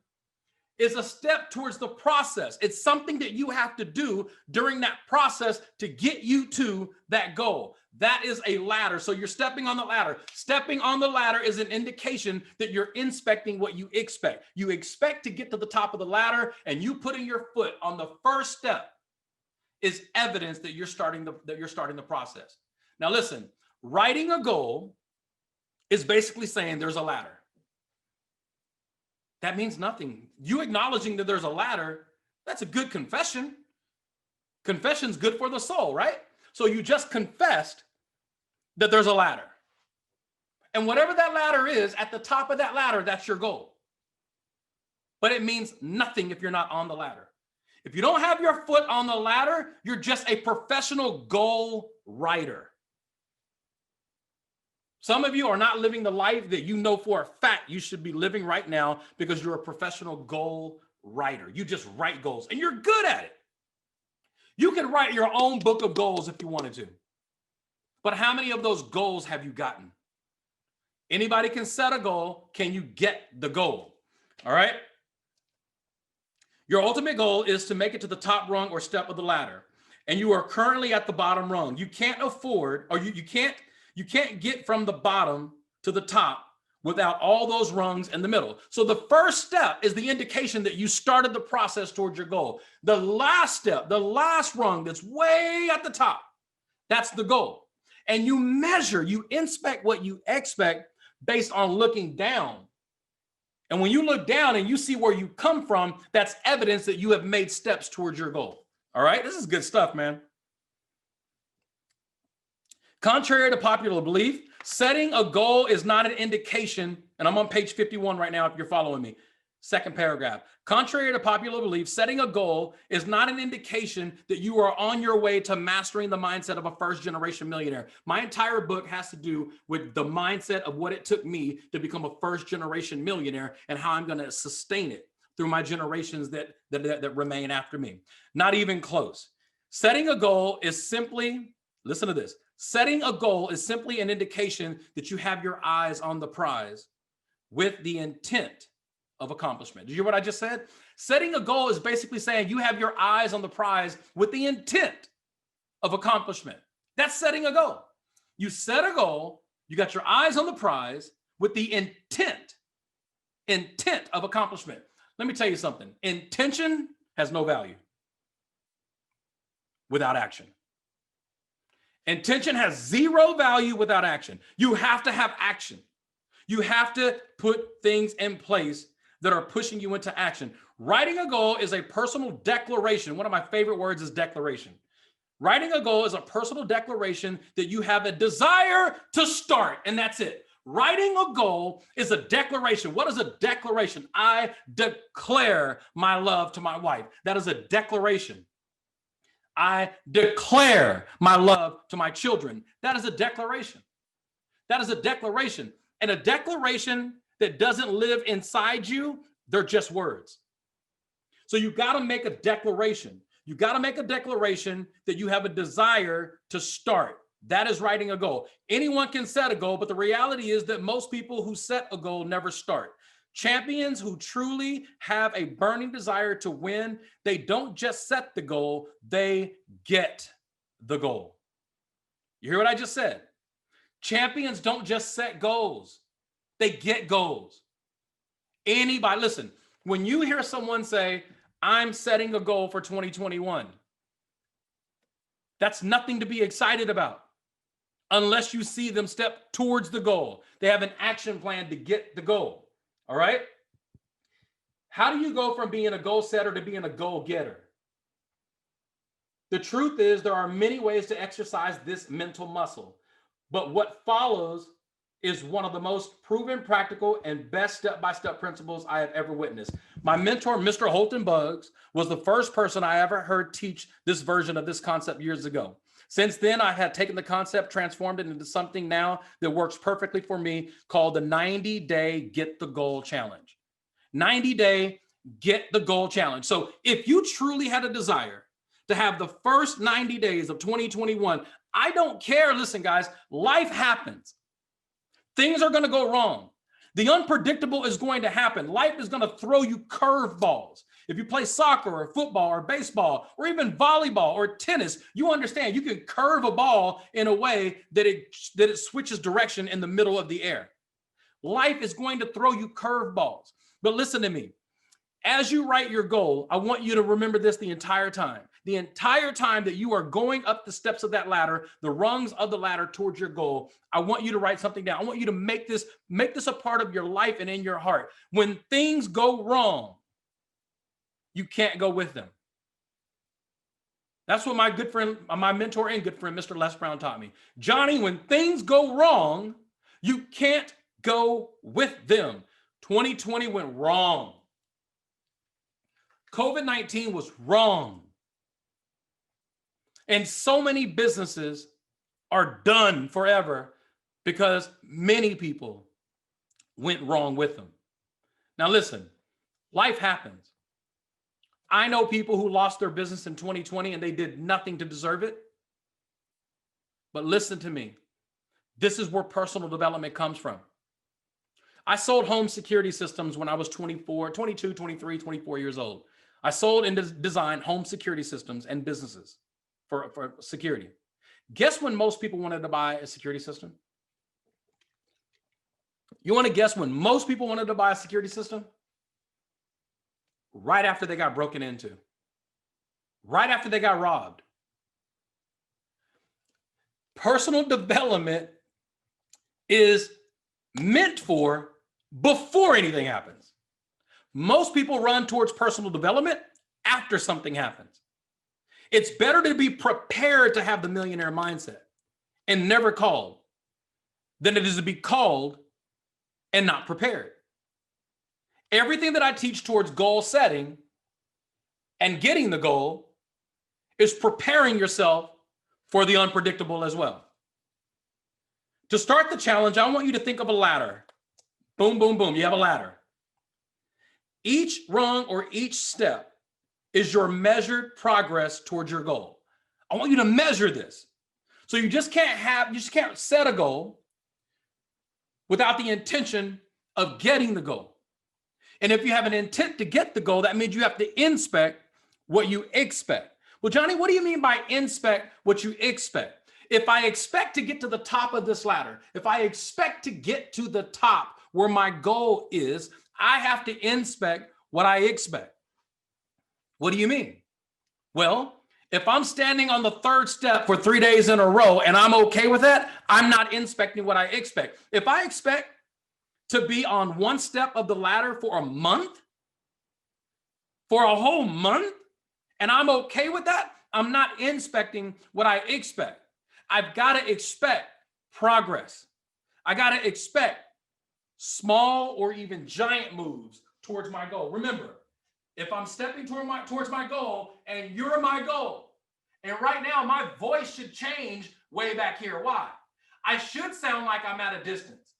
is a step towards the process. It's something that you have to do during that process to get you to that goal. That is a ladder. So you're stepping on the ladder. Stepping on the ladder is an indication that you're inspecting what you expect. You expect to get to the top of the ladder, and you putting your foot on the first step is evidence that you're starting the process. Now listen, writing a goal is basically saying there's a ladder. That means nothing. You acknowledging that there's a ladder, that's a good confession. Confession's good for the soul, right? So you just confessed that there's a ladder. And whatever that ladder is, at the top of that ladder, that's your goal. But it means nothing if you're not on the ladder. If you don't have your foot on the ladder, you're just a professional goal writer. Some of you are not living the life that you know for a fact you should be living right now because you're a professional goal writer. You just write goals and you're good at it. You can write your own book of goals if you wanted to. But how many of those goals have you gotten? Anybody can set a goal. Can you get the goal? All right. Your ultimate goal is to make it to the top rung or step of the ladder. And you are currently at the bottom rung. You can't afford, or you can't get from the bottom to the top without all those rungs in the middle. So the first step is the indication that you started the process towards your goal. The last step, the last rung that's way at the top, that's the goal. And you measure, you inspect what you expect based on looking down. And when you look down and you see where you come from, that's evidence that you have made steps towards your goal. All right, this is good stuff, man. Contrary to popular belief, setting a goal is not an indication, and I'm on page 51 right now if you're following me. Second paragraph. Contrary to popular belief, setting a goal is not an indication that you are on your way to mastering the mindset of a first-generation millionaire. My entire book has to do with the mindset of what it took me to become a first-generation millionaire and how I'm going to sustain it through my generations that remain after me. Not even close. Setting a goal is simply, listen to this, setting a goal is simply an indication that you have your eyes on the prize with the intent of accomplishment. Did you hear what I just said? Setting a goal is basically saying you have your eyes on the prize with the intent of accomplishment. That's setting a goal. You set a goal, you got your eyes on the prize with the intent of accomplishment. Let me tell you something. Intention has no value without action. Intention has zero value without action. You have to have action. You have to put things in place that are pushing you into action. Writing a goal is a personal declaration. One of my favorite words is declaration. Writing a goal is a personal declaration that you have a desire to start, and that's it. Writing a goal is a declaration. What is a declaration? I declare my love to my wife. That is a declaration. I declare my love to my children. That is a declaration. That is a declaration. And a declaration that doesn't live inside you, they're just words. So you got to make a declaration. You got to make a declaration that you have a desire to start. That is writing a goal. Anyone can set a goal, but the reality is that most people who set a goal never start. Champions who truly have a burning desire to win, they don't just set the goal, they get the goal. You hear what I just said? Champions don't just set goals, they get goals. Anybody, listen, when you hear someone say, I'm setting a goal for 2021, that's nothing to be excited about unless you see them step towards the goal. They have an action plan to get the goal. All right. How do you go from being a goal setter to being a goal getter? The truth is, there are many ways to exercise this mental muscle, but what follows is one of the most proven, practical, and best step-by-step principles I have ever witnessed. My mentor, Mr. Holton Buggs, was the first person I ever heard teach this version of this concept years ago. Since then, I had taken the concept, transformed it into something now that works perfectly for me, called the 90-day Get the Goal Challenge. 90-day Get the Goal Challenge. So if you truly had a desire to have the first 90 days of 2021, I don't care. Listen, guys, life happens. Things are going to go wrong. The unpredictable is going to happen. Life is going to throw you curveballs. If you play soccer or football or baseball or even volleyball or tennis, you understand you can curve a ball in a way that it switches direction in the middle of the air. Life is going to throw you curveballs. But listen to me. As you write your goal, I want you to remember this the entire time. The entire time that you are going up the steps of that ladder, the rungs of the ladder towards your goal, I want you to write something down. I want you to make this a part of your life and in your heart. When things go wrong, you can't go with them. That's what my good friend, my mentor and good friend, Mr. Les Brown taught me. Johnny, when things go wrong, you can't go with them. 2020 went wrong. COVID-19 was wrong. And so many businesses are done forever because many people went wrong with them. Now listen, life happens. I know people who lost their business in 2020 and they did nothing to deserve it. But listen to me. This is where personal development comes from. I sold home security systems when I was 22, 23, 24 years old. I sold and designed home security systems and businesses for security. Guess when most people wanted to buy a security system? You want to guess when most people wanted to buy a security system? Right after they got broken into. Right after they got robbed. Personal development is meant for before anything happens. Most people run towards personal development after something happens. It's better to be prepared to have the millionaire mindset and never called than it is to be called and not prepared. Everything that I teach towards goal setting and getting the goal is preparing yourself for the unpredictable as well. To start the challenge, I want you to think of a ladder. Boom, boom, boom. You have a ladder. Each rung or each step is your measured progress towards your goal. I want you to measure this. So you just can't set a goal without the intention of getting the goal. And if you have an intent to get the goal, that means you have to inspect what you expect. Well, Johnny, what do you mean by inspect what you expect? If I expect to get to the top of this ladder, if I expect to get to the top where my goal is, I have to inspect what I expect. What do you mean? Well, if I'm standing on the third step for 3 days in a row and I'm okay with that, I'm not inspecting what I expect. If I expect to be on one step of the ladder for a month, for a whole month, and I'm okay with that, I'm not inspecting what I expect. I've got to expect progress. I got to expect small or even giant moves towards my goal. Remember, if I'm stepping towards my goal and you're my goal, and right now my voice should change way back here. Why? I should sound like I'm at a distance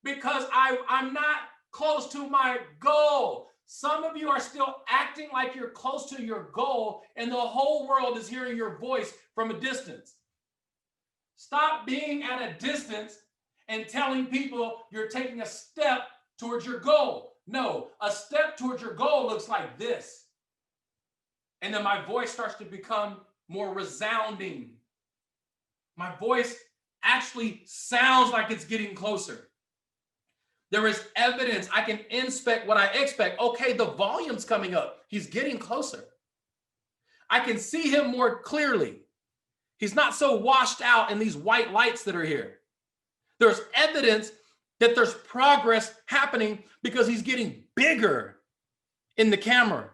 because I'm not close to my goal. Some of you are still acting like you're close to your goal and the whole world is hearing your voice from a distance. Stop being at a distance and telling people you're taking a step towards your goal. No, a step towards your goal looks like this. And then my voice starts to become more resounding. My voice actually sounds like it's getting closer. There is evidence. I can inspect what I expect. Okay, the volume's coming up. He's getting closer. I can see him more clearly. He's not so washed out in these white lights that are here. There's evidence that there's progress happening because he's getting bigger in the camera.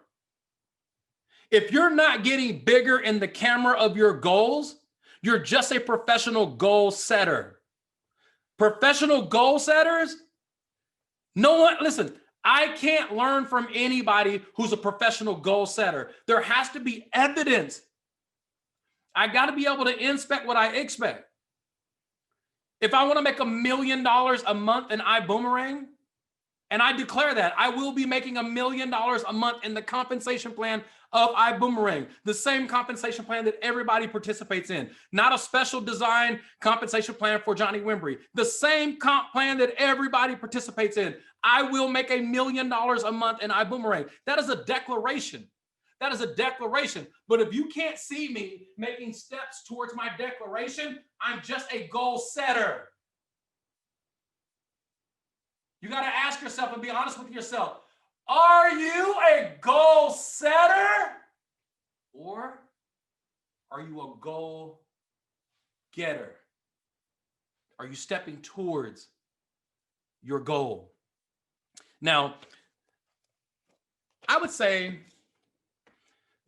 If you're not getting bigger in the camera of your goals, you're just a professional goal setter. Professional goal setters, no one, listen, I can't learn from anybody who's a professional goal setter. There has to be evidence. I got to be able to inspect what I expect. If I want to make $1 million a month in Ibüümerang, and I declare that I will be making $1 million a month in the compensation plan of Ibüümerang, the same compensation plan that everybody participates in, not a special design compensation plan for Johnny Wimbrey, the same comp plan that everybody participates in. I will make $1 million a month in Ibüümerang. That is a declaration. That is a declaration. But if you can't see me making steps towards my declaration, I'm just a goal setter. You got to ask yourself and be honest with yourself. Are you a goal setter or are you a goal getter? Are you stepping towards your goal? Now, I would say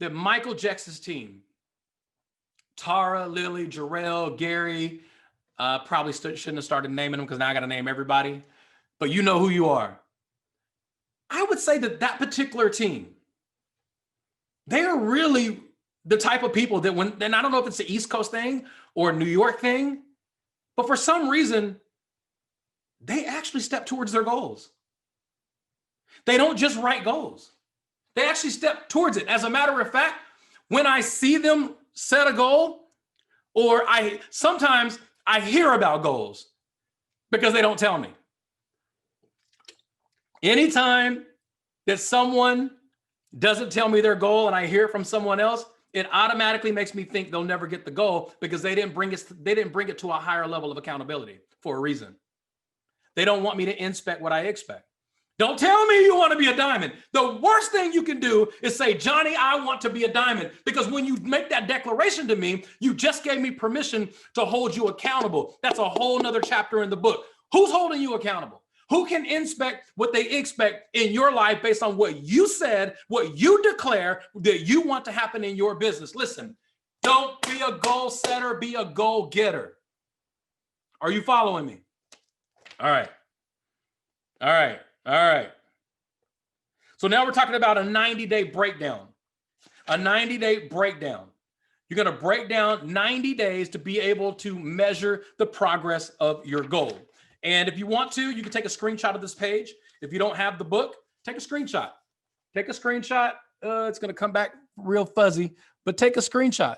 that Michael Jackson's team, Tara, Lily, Jarrell, Gary, probably shouldn't have started naming them because now I got to name everybody, but you know who you are. I would say that that particular team, they are really the type of people that when, and I don't know if it's the East Coast thing or a New York thing, but for some reason, they actually step towards their goals. They don't just write goals. They actually step towards it. As a matter of fact, when I see them set a goal, or sometimes I hear about goals because they don't tell me. Anytime that someone doesn't tell me their goal and I hear it from someone else, it automatically makes me think they'll never get the goal because they didn't bring it to a higher level of accountability for a reason. They don't want me to inspect what I expect. Don't tell me you want to be a diamond. The worst thing you can do is say, Johnny, I want to be a diamond. Because when you make that declaration to me, you just gave me permission to hold you accountable. That's a whole nother chapter in the book. Who's holding you accountable? Who can inspect what they expect in your life based on what you said, what you declare that you want to happen in your business? Listen, don't be a goal setter, be a goal getter. Are you following me? All right. All right. All right. So now we're talking about a 90-day breakdown. A 90-day breakdown. You're going to break down 90 days to be able to measure the progress of your goal. And if you want to, you can take a screenshot of this page. If you don't have the book, take a screenshot. Take a screenshot. It's going to come back real fuzzy, but take a screenshot.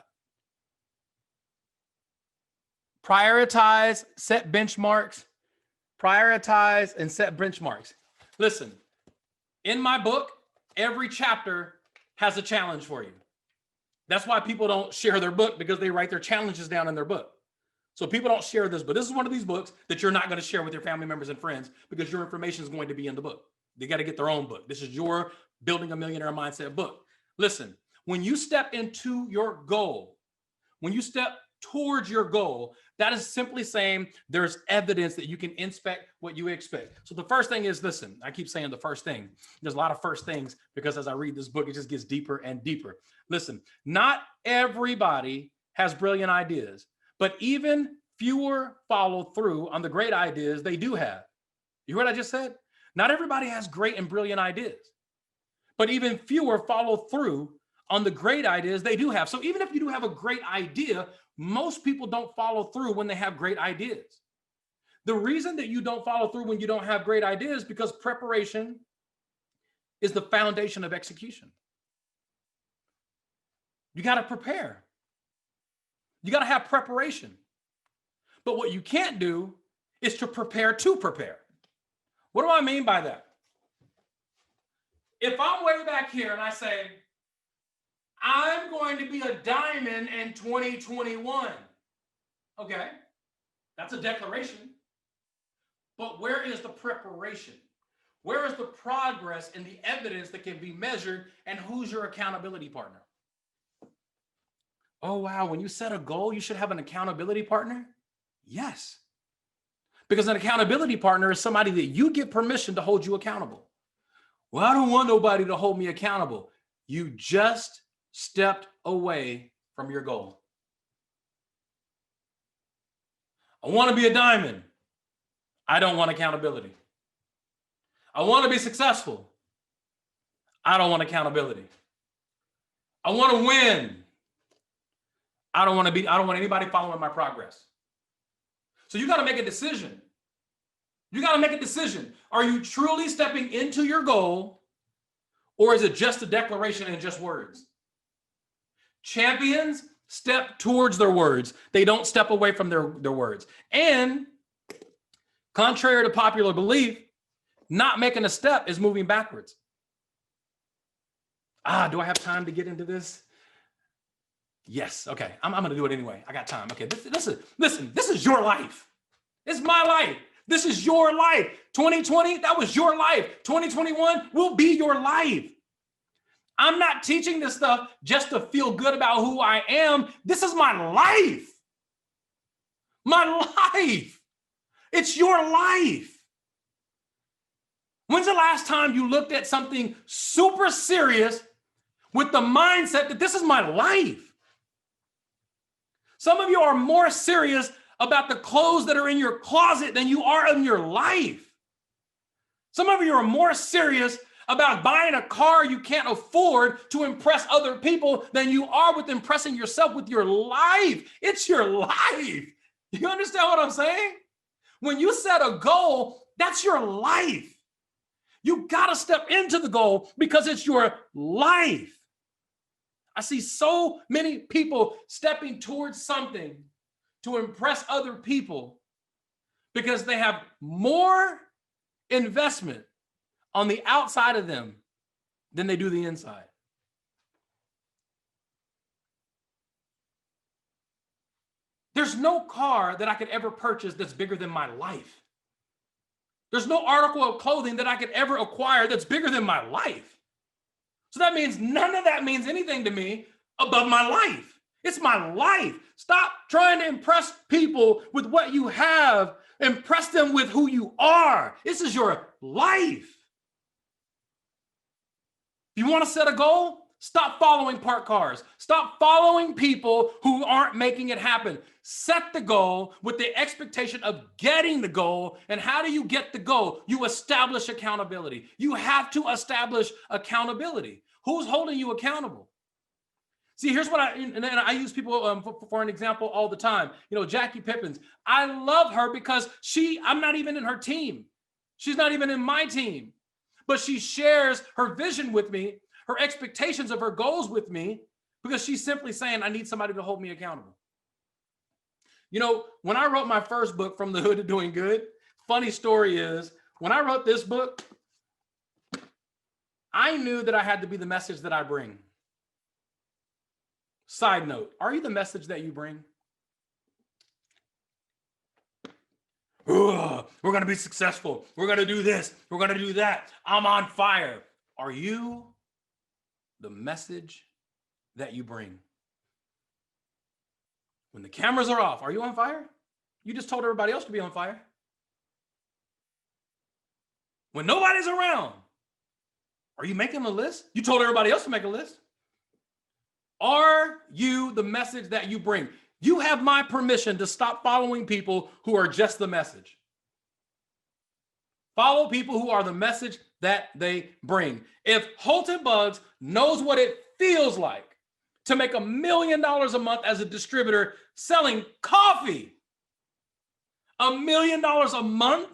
Prioritize, set benchmarks. Prioritize and set benchmarks. Listen, in my book, every chapter has a challenge for you. That's why people don't share their book, because they write their challenges down in their book. So people don't share this, but this is one of these books that you're not going to share with your family members and friends because your information is going to be in the book. They got to get their own book. This is your Building a Millionaire Mindset book. Listen, when you step into your goal, when you step towards your goal, that is simply saying there's evidence that you can inspect what you expect. So the first thing is, listen, I keep saying the first thing. There's a lot of first things because as I read this book, it just gets deeper and deeper. Listen, not everybody has brilliant ideas, but even fewer follow through on the great ideas they do have. You heard what I just said? Not everybody has great and brilliant ideas, but even fewer follow through on the great ideas they do have. So even if you do have a great idea, most people don't follow through when they have great ideas. The reason that you don't follow through when you don't have great ideas is because preparation is the foundation of execution. You got to prepare. You got to have preparation. But what you can't do is to prepare. What do I mean by that? If I'm way back here and I say, I'm going to be a diamond in 2021, okay, that's a declaration. But where is the preparation? Where is the progress and the evidence that can be measured, and who's your accountability partner? Oh, wow, when you set a goal, you should have an accountability partner? Yes. Because an accountability partner is somebody that you give permission to hold you accountable. Well, I don't want nobody to hold me accountable. You just stepped away from your goal. I want to be a diamond. I don't want accountability. I want to be successful. I don't want accountability. I want to win. I don't want anybody following my progress. So you got to make a decision. You got to make a decision. Are you truly stepping into your goal, or is it just a declaration and just words? Champions step towards their words. They don't step away from their words. And contrary to popular belief, not making a step is moving backwards. Do I have time to get into this? Yes. Okay. I'm going to do it anyway. I got time. Okay. Listen, this is your life. It's my life. This is your life. 2020, that was your life. 2021 will be your life. I'm not teaching this stuff just to feel good about who I am. This is my life. My life. It's your life. When's the last time you looked at something super serious with the mindset that this is my life? Some of you are more serious about the clothes that are in your closet than you are in your life. Some of you are more serious about buying a car you can't afford to impress other people than you are with impressing yourself with your life. It's your life. You understand what I'm saying? When you set a goal, that's your life. You got to step into the goal because it's your life. I see so many people stepping towards something to impress other people because they have more investment on the outside of them than they do the inside. There's no car that I could ever purchase that's bigger than my life. There's no article of clothing that I could ever acquire that's bigger than my life. So that means none of that means anything to me above my life. It's my life. Stop trying to impress people with what you have. Impress them with who you are. This is your life. If you want to set a goal, stop following parked cars. Stop following people who aren't making it happen. Set the goal with the expectation of getting the goal. And how do you get the goal? You establish accountability. You have to establish accountability. Who's holding you accountable? See, here's what I use people for an example all the time. You know, Jackie Pippins. I love her because I'm not even in her team. She's not even in my team. But she shares her vision with me, her expectations of her goals with me, because she's simply saying, I need somebody to hold me accountable. You know, when I wrote my first book, From the Hood to Doing Good, funny story is, when I wrote this book, I knew that I had to be the message that I bring. Side note, are you the message that you bring? We're going to be successful. We're going to do this. We're going to do that. I'm on fire. Are you the message that you bring? When the cameras are off, are you on fire? You just told everybody else to be on fire. When nobody's around, are you making a list? You told everybody else to make a list. Are you the message that you bring? You have my permission to stop following people who are just the message. Follow people who are the message that they bring. If Holton Bugs knows what it feels like to make $1 million a month as a distributor selling coffee, $1 million a month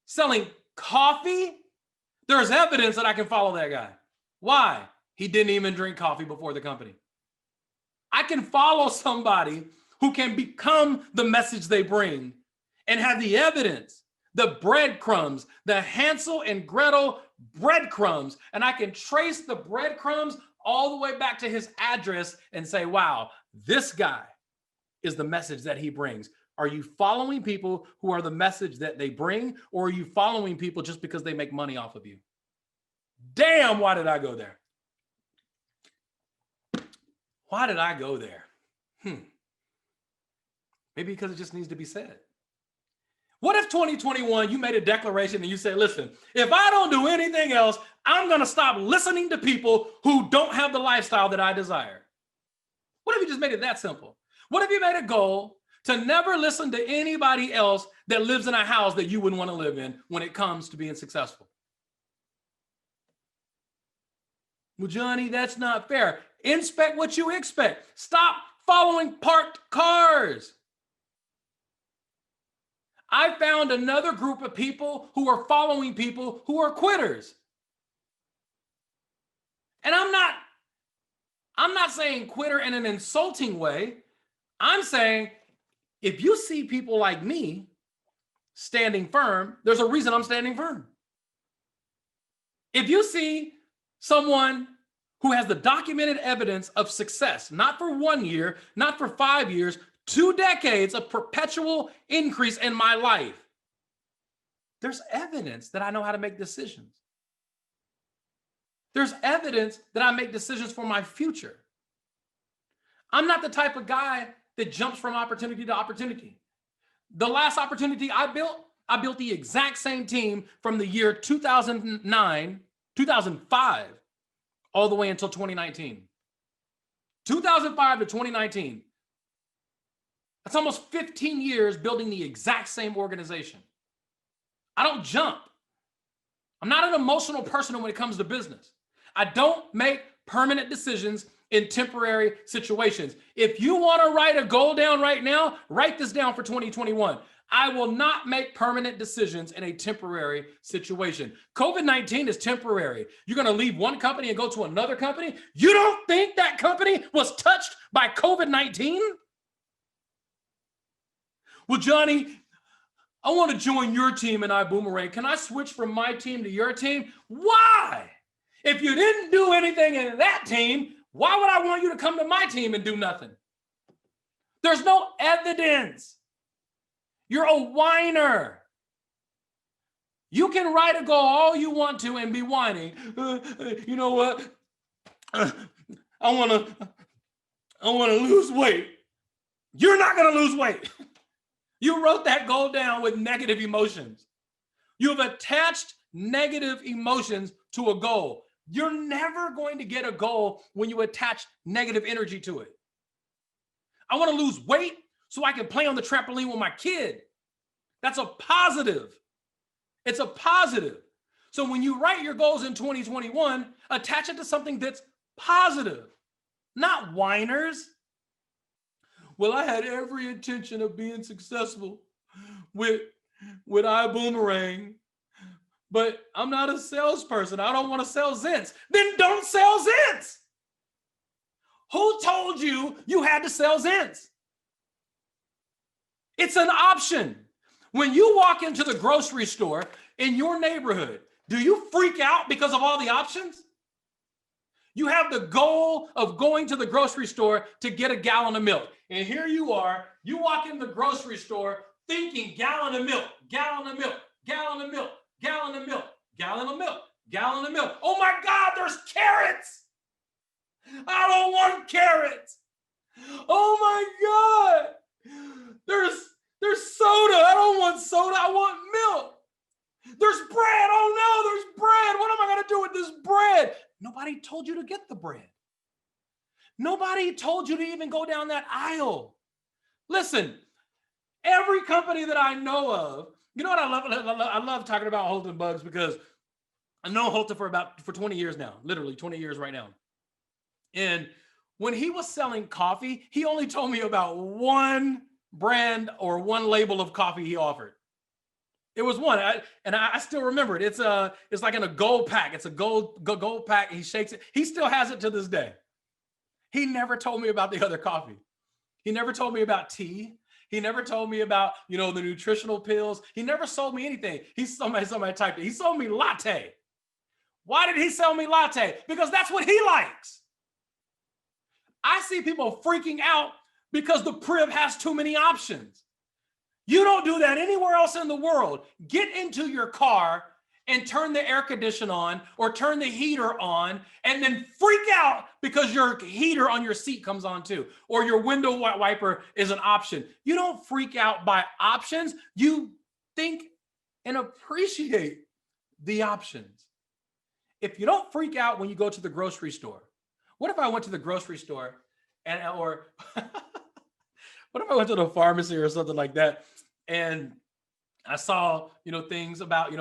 selling coffee, there's evidence that I can follow that guy. Why? He didn't even drink coffee before the company. I can follow somebody who can become the message they bring and have the evidence, the breadcrumbs, the Hansel and Gretel breadcrumbs, and I can trace the breadcrumbs all the way back to his address and say, wow, this guy is the message that he brings. Are you following people who are the message that they bring, or are you following people just because they make money off of you? Damn, why did I go there? Why did I go there? Maybe because it just needs to be said. What if 2021, you made a declaration and you said, listen, if I don't do anything else, I'm going to stop listening to people who don't have the lifestyle that I desire? What if you just made it that simple? What if you made a goal to never listen to anybody else that lives in a house that you wouldn't want to live in when it comes to being successful? Well, Johnny, that's not fair. Inspect what you expect. Stop following parked cars. I found another group of people who are following people who are quitters. And I'm not saying quitter in an insulting way. I'm saying if you see people like me standing firm, there's a reason I'm standing firm. If you see someone who has the documented evidence of success, not for 1 year, not for 5 years, 2 decades of perpetual increase in my life, there's evidence that I know how to make decisions. There's evidence that I make decisions for my future. I'm not the type of guy that jumps from opportunity to opportunity. The last opportunity I built the exact same team from the year 2005, all the way until 2019. 2005 to 2019. That's almost 15 years building the exact same organization. I don't jump. I'm not an emotional person when it comes to business. I don't make permanent decisions in temporary situations. If you want to write a goal down right now, write this down for 2021. I will not make permanent decisions in a temporary situation. COVID-19 is temporary. You're going to leave one company and go to another company? You don't think that company was touched by COVID-19? Well, Johnny, I want to join your team in Ibüümerang. Can I switch from my team to your team? Why? If you didn't do anything in that team, why would I want you to come to my team and do nothing? There's no evidence. You're a whiner. You can write a goal all you want to and be whining. You know what? I want to lose weight. You're not going to lose weight. You wrote that goal down with negative emotions. You've attached negative emotions to a goal. You're never going to get a goal when you attach negative energy to it. I want to lose weight so I can play on the trampoline with my kid. That's a positive. It's a positive. So when you write your goals in 2021, attach it to something that's positive, not whiners. Well, I had every intention of being successful with Ibüümerang, but I'm not a salesperson. I don't want to sell Zents. Then don't sell Zents. Who told you you had to sell Zents? It's an option. When you walk into the grocery store in your neighborhood, do you freak out because of all the options? You have the goal of going to the grocery store to get a gallon of milk. And here you are, you walk in the grocery store thinking gallon of milk, gallon of milk, gallon of milk, gallon of milk, gallon of milk, gallon of milk. Oh my God, there's carrots. I don't want carrots. Oh my God, there's soda. I don't want soda, I want milk. There's bread. Oh no, there's bread. What am I going to do with this bread? Nobody told you to get the bread. Nobody told you to even go down that aisle. Listen, every company that I know of, you know what I love? I love talking about Holton Bugs because I know Holton for 20 years now, literally 20 years right now. And when he was selling coffee, he only told me about one brand or one label of coffee he offered. It was one, I still remember it. It's like in a gold pack. It's a gold pack. He shakes it. He still has it to this day. He never told me about the other coffee. He never told me about tea. He never told me about, the nutritional pills. He never sold me anything. Somebody typed it. He sold me latte. Why did he sell me latte? Because that's what he likes. I see people freaking out because the PRIB has too many options. You don't do that anywhere else in the world. Get into your car and turn the air conditioner on or turn the heater on and then freak out because your heater on your seat comes on too, or your window wiper is an option. You don't freak out by options. You think and appreciate the options. If you don't freak out when you go to the grocery store, what if I went to the grocery store or what if I went to the pharmacy or something like that and I saw, things about,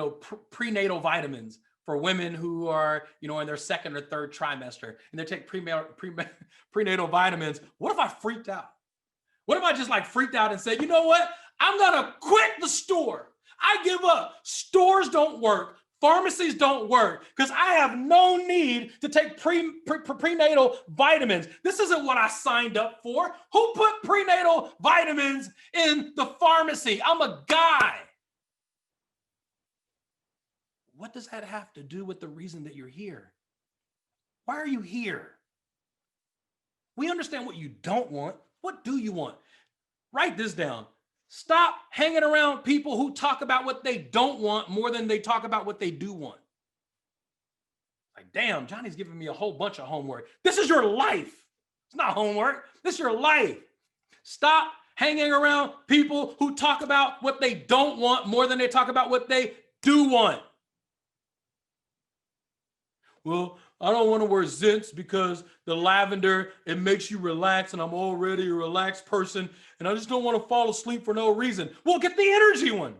prenatal vitamins for women who are, in their second or third trimester, and they take prenatal vitamins. What if I freaked out? What if I just freaked out and said, you know what? I'm going to quit the store. I give up. Stores don't work. Pharmacies don't work because I have no need to take prenatal vitamins. This isn't what I signed up for. Who put prenatal vitamins in the pharmacy? I'm a guy. What does that have to do with the reason that you're here? Why are you here? We understand what you don't want. What do you want? Write this down. Stop hanging around people who talk about what they don't want more than they talk about what they do want. Like, damn, Johnny's giving me a whole bunch of homework. This is your life. It's not homework. This is your life. Stop hanging around people who talk about what they don't want more than they talk about what they do want. Well, I don't want to wear Zints because the lavender, it makes you relax, and I'm already a relaxed person, and I just don't want to fall asleep for no reason. Well, get the energy one.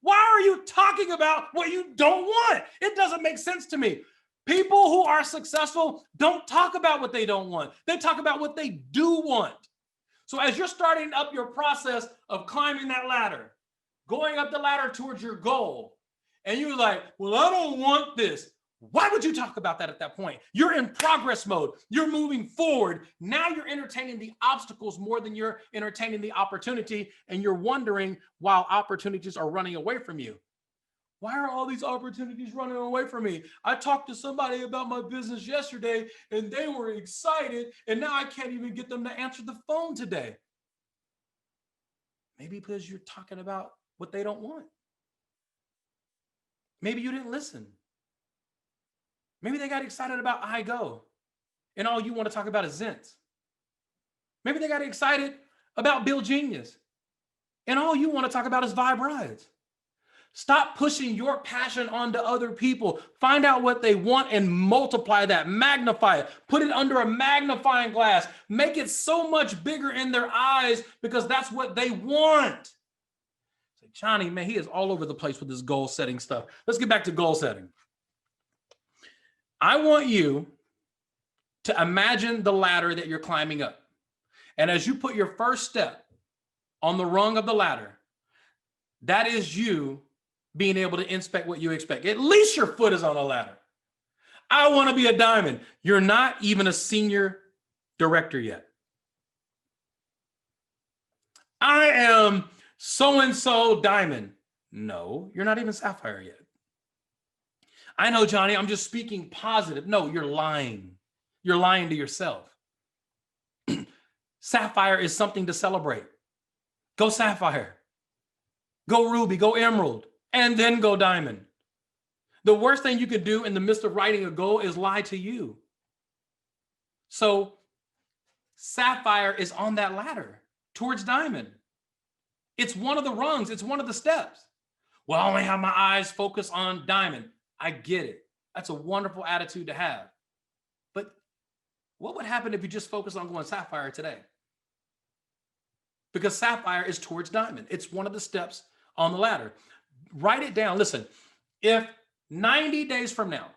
Why are you talking about what you don't want? It doesn't make sense to me. People who are successful don't talk about what they don't want. They talk about what they do want. So as you're starting up your process of climbing that ladder, going up the ladder towards your goal, and you're like, well, I don't want this. Why would you talk about that at that point? You're in progress mode. You're moving forward. Now you're entertaining the obstacles more than you're entertaining the opportunity, and you're wondering while opportunities are running away from you. Why are all these opportunities running away from me? I talked to somebody about my business yesterday, and they were excited, and now I can't even get them to answer the phone today. Maybe because you're talking about what they don't want. Maybe you didn't listen. Maybe they got excited about iGo, and all you want to talk about is Zents. Maybe they got excited about Bill Genius, and all you want to talk about is Vibe Rides. Stop pushing your passion onto other people. Find out what they want and multiply that, magnify it, put it under a magnifying glass, make it so much bigger in their eyes because that's what they want. Say, Johnny, man, he is all over the place with this goal setting stuff. Let's get back to goal setting. I want you to imagine the ladder that you're climbing up. And as you put your first step on the rung of the ladder, that is you being able to inspect what you expect. At least your foot is on a ladder. I want to be a diamond. You're not even a senior director yet. I am so-and-so diamond. No, you're not even sapphire yet. I know, Johnny, I'm just speaking positive. No, you're lying. You're lying to yourself. Sapphire is something to celebrate. Go sapphire. Go ruby, go emerald, and then go diamond. The worst thing you could do in the midst of writing a goal is lie to you. So sapphire is on that ladder towards diamond. It's one of the rungs. It's one of the steps. Well, I only have my eyes focused on diamond. I get it. That's a wonderful attitude to have. But what would happen if you just focus on going sapphire today? Because sapphire is towards diamond. It's one of the steps on the ladder. Write it down. Listen, if 90 days from now,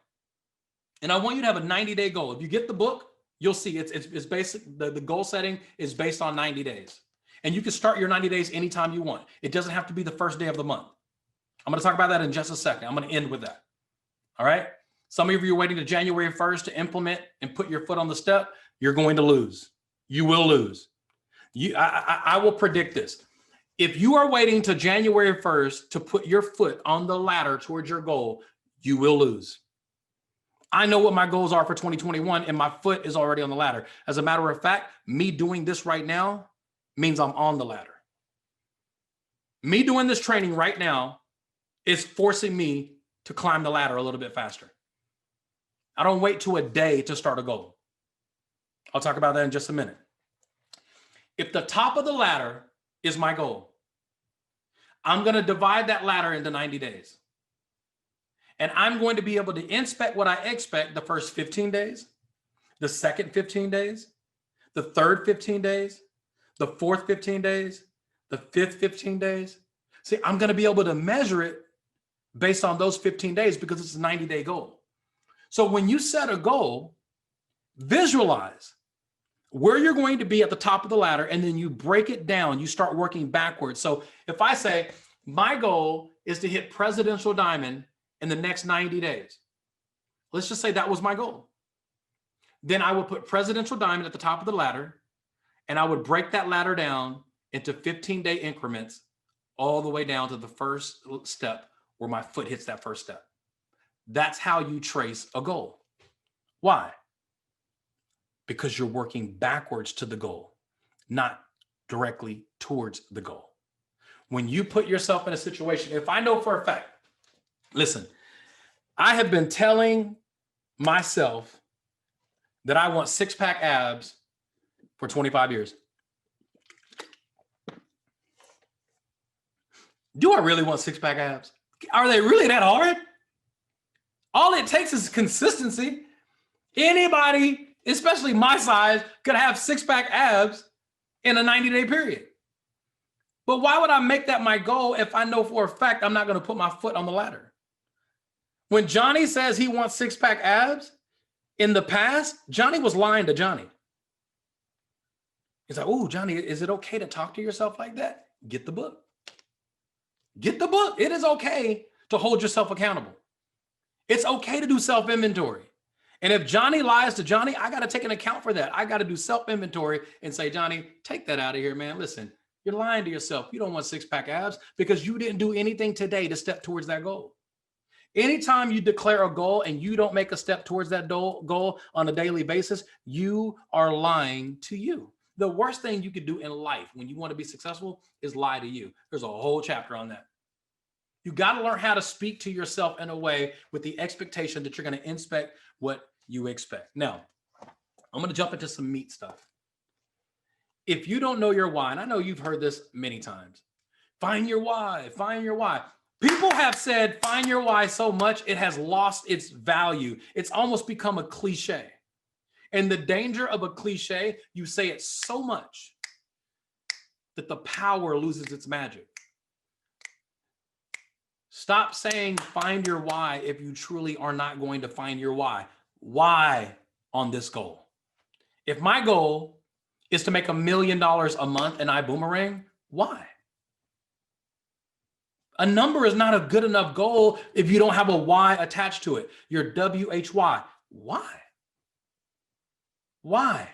and I want you to have a 90-day goal. If you get the book, you'll see it's basic. The goal setting is based on 90 days. And you can start your 90 days anytime you want. It doesn't have to be the first day of the month. I'm going to talk about that in just a second. I'm going to end with that. All right. Some of you are waiting to January 1st to implement and put your foot on the step. You're going to lose. You will lose. I will predict this. If you are waiting to January 1st to put your foot on the ladder towards your goal, you will lose. I know what my goals are for 2021 and my foot is already on the ladder. As a matter of fact, me doing this right now means I'm on the ladder. Me doing this training right now is forcing me to climb the ladder a little bit faster. I don't wait till a day to start a goal. I'll talk about that in just a minute. If the top of the ladder is my goal, I'm going to divide that ladder into 90 days. And I'm going to be able to inspect what I expect the first 15 days, the second 15 days, the third 15 days, the fourth 15 days, the fifth 15 days. See, I'm going to be able to measure it based on those 15 days because it's a 90-day goal. So when you set a goal, visualize where you're going to be at the top of the ladder, and then you break it down. You start working backwards. So if I say my goal is to hit presidential diamond in the next 90 days, let's just say that was my goal. Then I would put presidential diamond at the top of the ladder, and I would break that ladder down into 15-day increments all the way down to the first step where my foot hits that first step. That's how you trace a goal. Why? Because you're working backwards to the goal, not directly towards the goal. When you put yourself in a situation, if I know for a fact, listen, I have been telling myself that I want six-pack abs for 25 years. Do I really want six-pack abs? Are they really that hard? All it takes is consistency. Anybody, especially my size, could have six-pack abs in a 90-day period. But why would I make that my goal if I know for a fact I'm not going to put my foot on the ladder? When Johnny says he wants six-pack abs, in the past, Johnny was lying to Johnny. He's like, oh, Johnny, is it okay to talk to yourself like that? Get the book. Get the book. It is okay to hold yourself accountable. It's okay to do self-inventory. And if Johnny lies to Johnny, I got to take an account for that. I got to do self-inventory and say, Johnny, take that out of here, man. Listen, you're lying to yourself. You don't want six-pack abs because you didn't do anything today to step towards that goal. Anytime you declare a goal and you don't make a step towards that goal on a daily basis, you are lying to you. The worst thing you could do in life when you want to be successful is lie to you. There's a whole chapter on that. You got to learn how to speak to yourself in a way with the expectation that you're going to inspect what you expect. Now, I'm going to jump into some meat stuff. If you don't know your why, and I know you've heard this many times, find your why, find your why. People have said, find your why so much, it has lost its value. It's almost become a cliche. And the danger of a cliche, you say it so much that the power loses its magic. Stop saying find your why if you truly are not going to find your why. Why on this goal? If my goal is to make $1 million a month in Ibüümerang, why? A number is not a good enough goal if you don't have a why attached to it. Your WHY. Why? Why?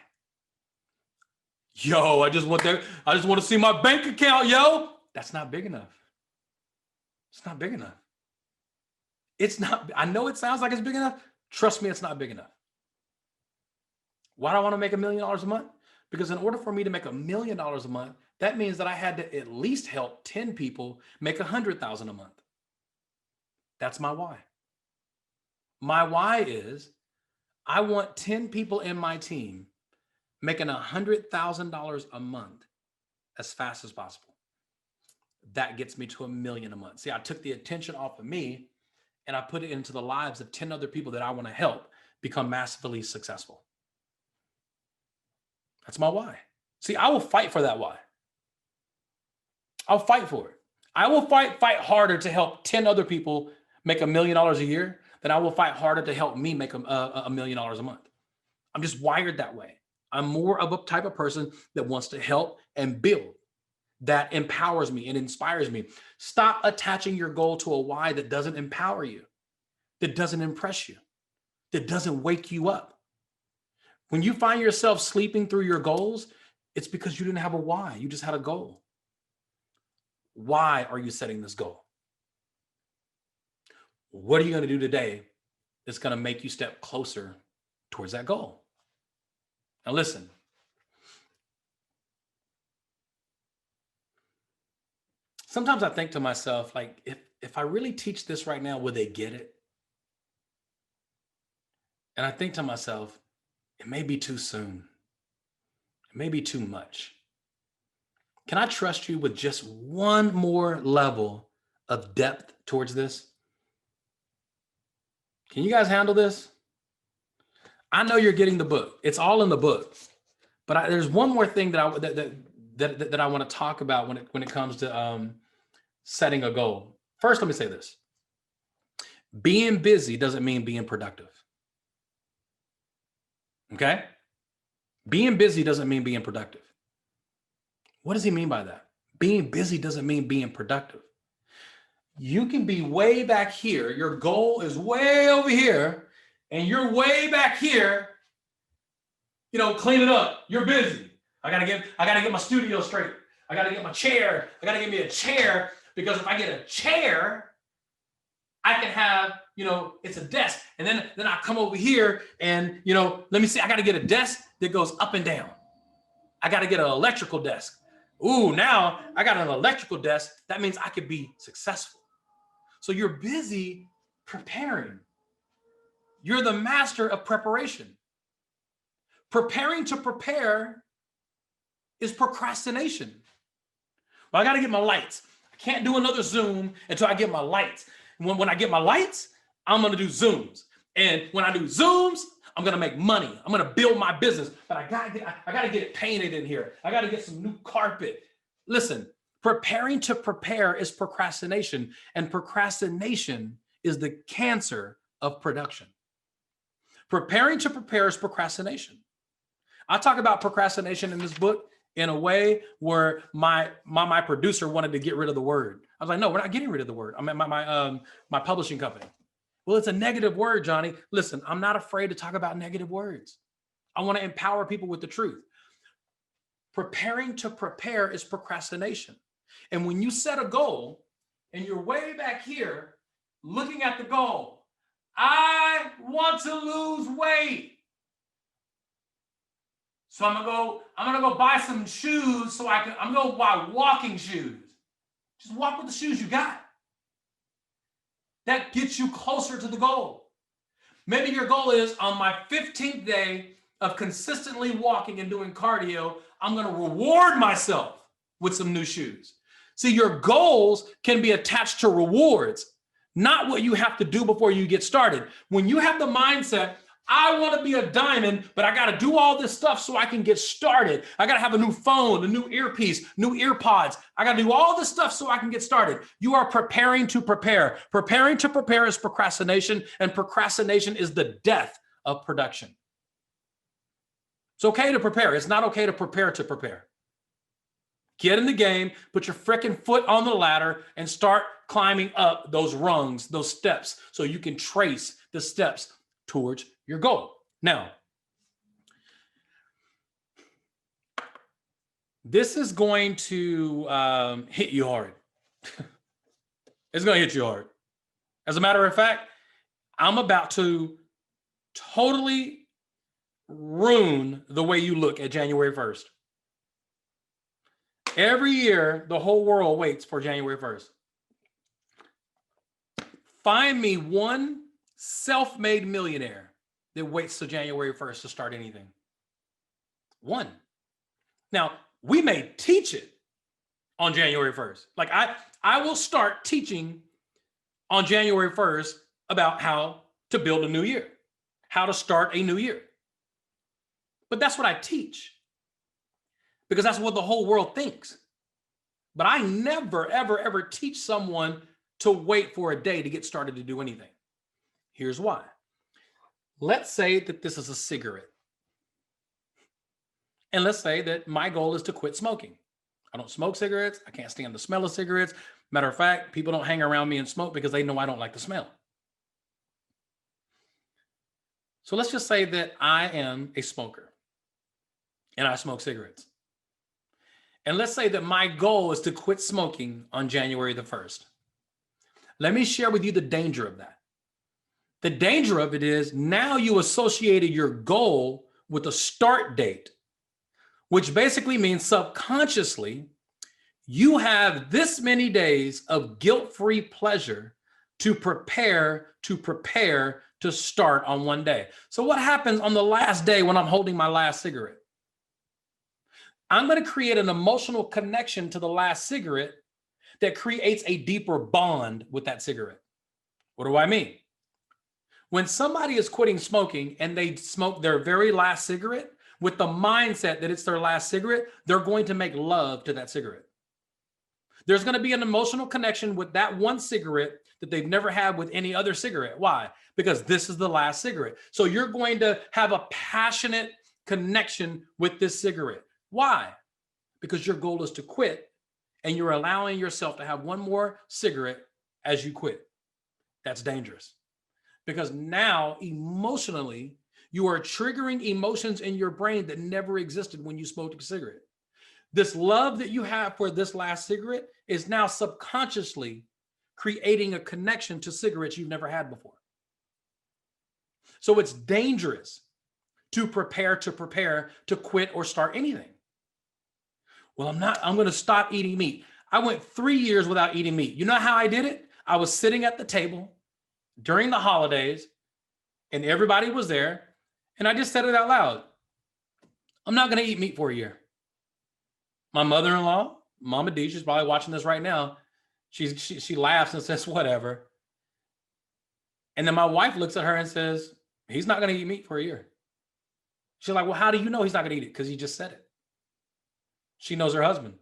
Yo, I just want to see my bank account, yo. That's not big enough. It's not big enough. It's not, I know it sounds like it's big enough. Trust me, it's not big enough. Why do I want to make $1 million a month? Because in order for me to make $1 million a month, that means that I had to at least help 10 people make $100,000 a month. That's my why. My why is I want 10 people in my team making $100,000 a month as fast as possible. That gets me to $1 million a month. See, I took the attention off of me and I put it into the lives of 10 other people that I want to help become massively successful. That's my why. See, I will fight for that why. I'll fight for it. I will fight harder to help 10 other people make $1 million a year than I will fight harder to help me make $1 million a month. I'm just wired that way. I'm more of a type of person that wants to help and build. That empowers me and inspires me. Stop attaching your goal to a why that doesn't empower you, that doesn't impress you, that doesn't wake you up. When you find yourself sleeping through your goals, it's because you didn't have a why. You just had a goal. Why are you setting this goal? What are you going to do today that's going to make you step closer towards that goal. Now listen, sometimes I think to myself, like, if I really teach this right now, will they get it? And I think to myself, it may be too soon. It may be too much. Can I trust you with just one more level of depth towards this? Can you guys handle this? I know you're getting the book. It's all in the book. But there's one more thing that I want to talk about when it comes to setting a goal. First, let me say this. Being busy doesn't mean being productive. Okay? Being busy doesn't mean being productive. What does he mean by that? Being busy doesn't mean being productive. You can be way back here. Your goal is way over here, and you're way back here, cleaning up. You're busy. I gotta get my studio straight. I gotta get my chair. I gotta get me a chair, because if I get a chair, I can have, it's a desk. And then I come over here and, let me see, I gotta get a desk that goes up and down. I gotta get an electrical desk. Ooh, now I got an electrical desk. That means I could be successful. So you're busy preparing. You're the master of preparation. Preparing to prepare is procrastination. Well, I got to get my lights. I can't do another Zoom until I get my lights. When I get my lights, I'm going to do Zooms. And when I do Zooms, I'm going to make money. I'm going to build my business. But I got to get it painted in here. I got to get some new carpet. Listen, preparing to prepare is procrastination. And procrastination is the cancer of production. Preparing to prepare is procrastination. I talk about procrastination in this book in a way where my producer wanted to get rid of the word. I was like, no, we're not getting rid of the word. I'm at my publishing company. Well, it's a negative word, Johnny. Listen, I'm not afraid to talk about negative words. I want to empower people with the truth. Preparing to prepare is procrastination. And when you set a goal and you're way back here looking at the goal, I want to lose weight. So I'm gonna go buy some shoes I'm gonna buy walking shoes. Just walk with the shoes you got. That gets you closer to the goal. Maybe your goal is, on my 15th day of consistently walking and doing cardio, I'm gonna reward myself with some new shoes. See, your goals can be attached to rewards, not what you have to do before you get started. When you have the mindset, I want to be a diamond, but I got to do all this stuff so I can get started. I got to have a new phone, a new earpiece, new ear pods. I got to do all this stuff so I can get started. You are preparing to prepare. Preparing to prepare is procrastination, and procrastination is the death of production. It's okay to prepare. It's not okay to prepare to prepare. Get in the game, put your freaking foot on the ladder, and start climbing up those rungs, those steps, so you can trace the steps towards your goal. Now, this is going to hit you hard. It's going to hit you hard. As a matter of fact, I'm about to totally ruin the way you look at January 1st. Every year, the whole world waits for January 1st. Find me one self-made millionaire that waits till January 1st to start anything. One. Now, we may teach it on January 1st. Like I will start teaching on January 1st about how to build a new year, how to start a new year. But that's what I teach, because that's what the whole world thinks. But I never, ever, ever teach someone to wait for a day to get started to do anything. Here's why. Let's say that this is a cigarette. And let's say that my goal is to quit smoking. I don't smoke cigarettes. I can't stand the smell of cigarettes. Matter of fact, people don't hang around me and smoke because they know I don't like the smell. So let's just say that I am a smoker and I smoke cigarettes. And let's say that my goal is to quit smoking on January the 1st. Let me share with you the danger of that. The danger of it is now you associated your goal with a start date, which basically means subconsciously you have this many days of guilt-free pleasure to prepare to start on one day. So what happens on the last day when I'm holding my last cigarette? I'm going to create an emotional connection to the last cigarette that creates a deeper bond with that cigarette. What do I mean? When somebody is quitting smoking and they smoke their very last cigarette with the mindset that it's their last cigarette, they're going to make love to that cigarette. There's going to be an emotional connection with that one cigarette that they've never had with any other cigarette. Why? Because this is the last cigarette. So you're going to have a passionate connection with this cigarette. Why? Because your goal is to quit and you're allowing yourself to have one more cigarette as you quit. That's dangerous. Because now emotionally, you are triggering emotions in your brain that never existed when you smoked a cigarette. This love that you have for this last cigarette is now subconsciously creating a connection to cigarettes you've never had before. So it's dangerous to prepare to quit or start anything. Well, I'm going to stop eating meat. I went 3 years without eating meat. You know how I did it? I was sitting at the table during the holidays and everybody was there. And I just said it out loud. I'm not going to eat meat for a year. My mother-in-law, Mama D, she's probably watching this right now. She laughs and says, whatever. And then my wife looks at her and says, he's not going to eat meat for a year. She's like, well, how do you know he's not going to eat it? Because he just said it. She knows her husband.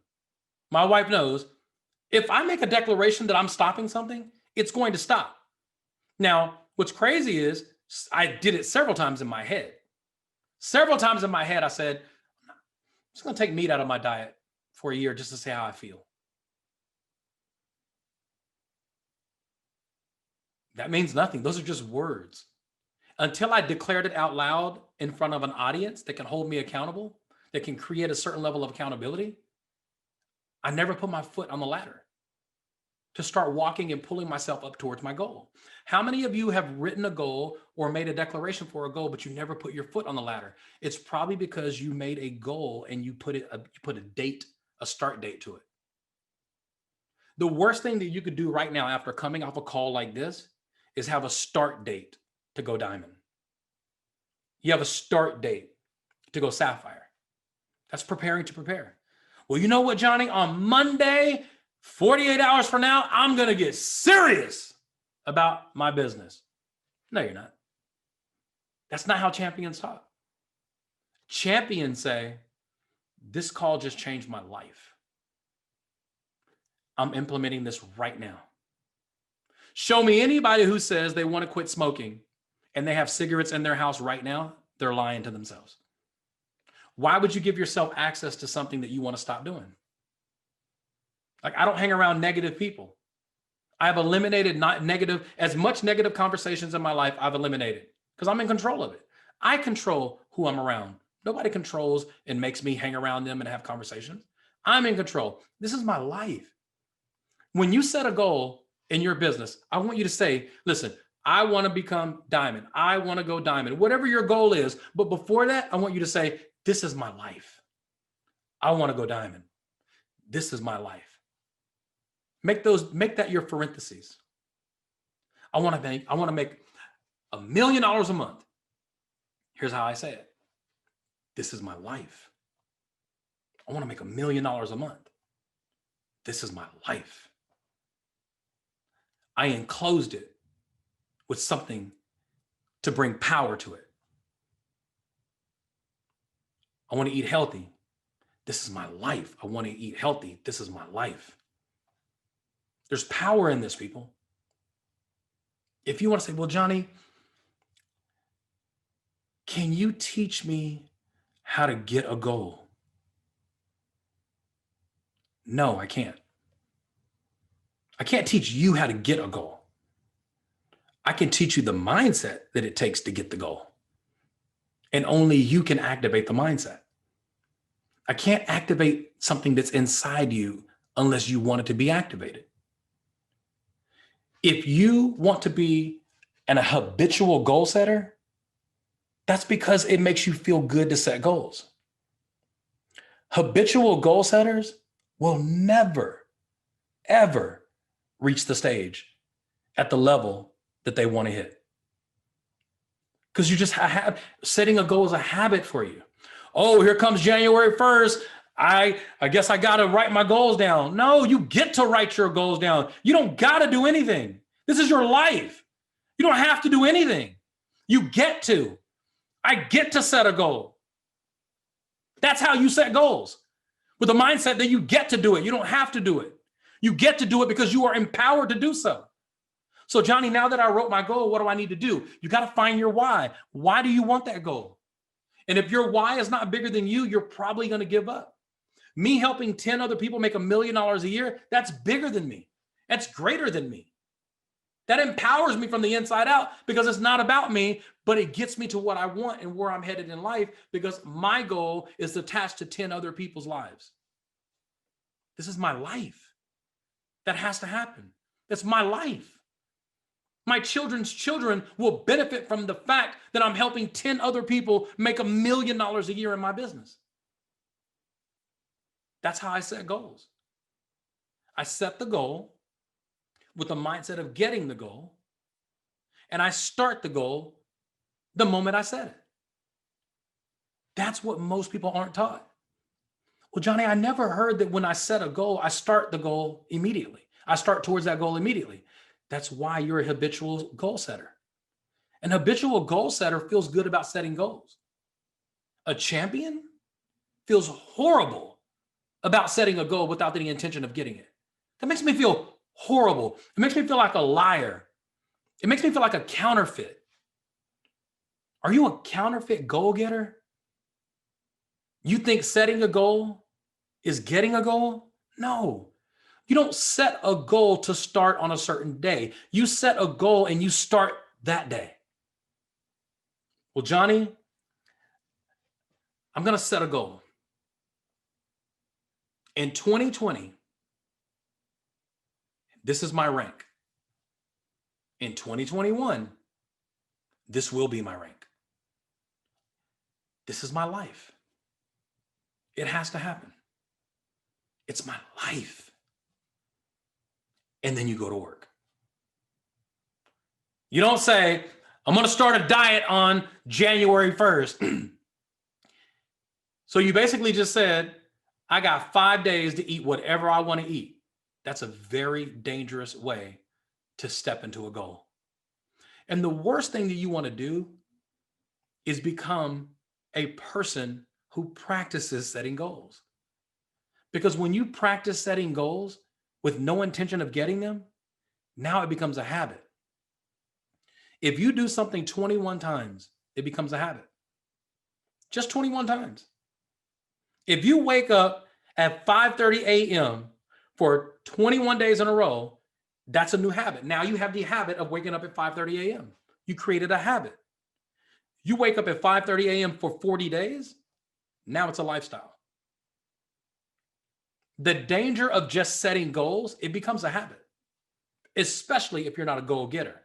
My wife knows if I make a declaration that I'm stopping something, it's going to stop. Now, what's crazy is I did it several times in my head. Several times in my head, I said, I'm just going to take meat out of my diet for a year just to see how I feel. That means nothing. Those are just words. Until I declared it out loud in front of an audience that can hold me accountable, that can create a certain level of accountability, I never put my foot on the ladder to start walking and pulling myself up towards my goal. How many of you have written a goal or made a declaration for a goal, but you never put your foot on the ladder? It's probably because you made a goal and you put a date, a start date to it. The worst thing that you could do right now after coming off a call like this is have a start date to go diamond. You have a start date to go sapphire. That's preparing to prepare. Well, you know what, Johnny? On Monday, 48 hours from now, I'm going to get serious about my business. No, you're not. That's not how champions talk. Champions say, this call just changed my life. I'm implementing this right now. Show me anybody who says they want to quit smoking and they have cigarettes in their house right now. They're lying to themselves. Why would you give yourself access to something that you want to stop doing? Like, I don't hang around negative people. I've eliminated as much negative conversations in my life I've eliminated because I'm in control of it. I control who I'm around. Nobody controls and makes me hang around them and have conversations. I'm in control. This is my life. When you set a goal in your business, I want you to say, listen, I want to become diamond. I want to go diamond, whatever your goal is. But before that, I want you to say, this is my life. I want to go diamond. This is my life. Make that your parentheses. I want to make $1 million a month. Here's how I say it. This is my life. I want to make $1 million a month. This is my life. I enclosed it with something to bring power to it. I want to eat healthy. This is my life. I want to eat healthy. This is my life. There's power in this, people. If you want to say, well, Johnny, can you teach me how to get a goal? No, I can't. I can't teach you how to get a goal. I can teach you the mindset that it takes to get the goal. And only you can activate the mindset. I can't activate something that's inside you unless you want it to be activated. If you want to be and a habitual goal setter, that's because it makes you feel good to set goals. Habitual goal setters will never, ever reach the stage at the level that they want to hit. Because you just have, setting a goal is a habit for you. Oh, here comes January 1st. I guess I got to write my goals down. No, you get to write your goals down. You don't got to do anything. This is your life. You don't have to do anything. You get to. I get to set a goal. That's how you set goals. With the mindset that you get to do it. You don't have to do it. You get to do it because you are empowered to do so. So Johnny, now that I wrote my goal, what do I need to do? You got to find your why. Why do you want that goal? And if your why is not bigger than you, you're probably going to give up. Me helping 10 other people make $1 million a year, that's bigger than me. That's greater than me. That empowers me from the inside out because it's not about me, but it gets me to what I want and where I'm headed in life because my goal is attached to 10 other people's lives. This is my life. That has to happen. That's my life. My children's children will benefit from the fact that I'm helping 10 other people make $1 million a year in my business. That's how I set goals. I set the goal with the mindset of getting the goal, and I start the goal the moment I set it. That's what most people aren't taught. Well, Johnny, I never heard that when I set a goal, I start the goal immediately. I start towards that goal immediately. That's why you're a habitual goal setter. An habitual goal setter feels good about setting goals. A champion feels horrible about setting a goal without the intention of getting it. That makes me feel horrible. It makes me feel like a liar. It makes me feel like a counterfeit. Are you a counterfeit goal getter? You think setting a goal is getting a goal? No. You don't set a goal to start on a certain day. You set a goal and you start that day. Well, Johnny, I'm going to set a goal. In 2020, this is my rank. In 2021, this will be my rank. This is my life. It has to happen. It's my life. And then you go to work. You don't say, I'm going to start a diet on January 1st. So you basically just said, I got 5 days to eat whatever I want to eat. That's a very dangerous way to step into a goal. And the worst thing that you want to do is become a person who practices setting goals. Because when you practice setting goals with no intention of getting them, now it becomes a habit. If you do something 21 times, it becomes a habit. Just 21 times. If you wake up at 5:30 a.m. for 21 days in a row, that's a new habit. Now you have the habit of waking up at 5:30 a.m. You created a habit. You wake up at 5:30 a.m. for 40 days, now it's a lifestyle. The danger of just setting goals, it becomes a habit, especially if you're not a goal getter.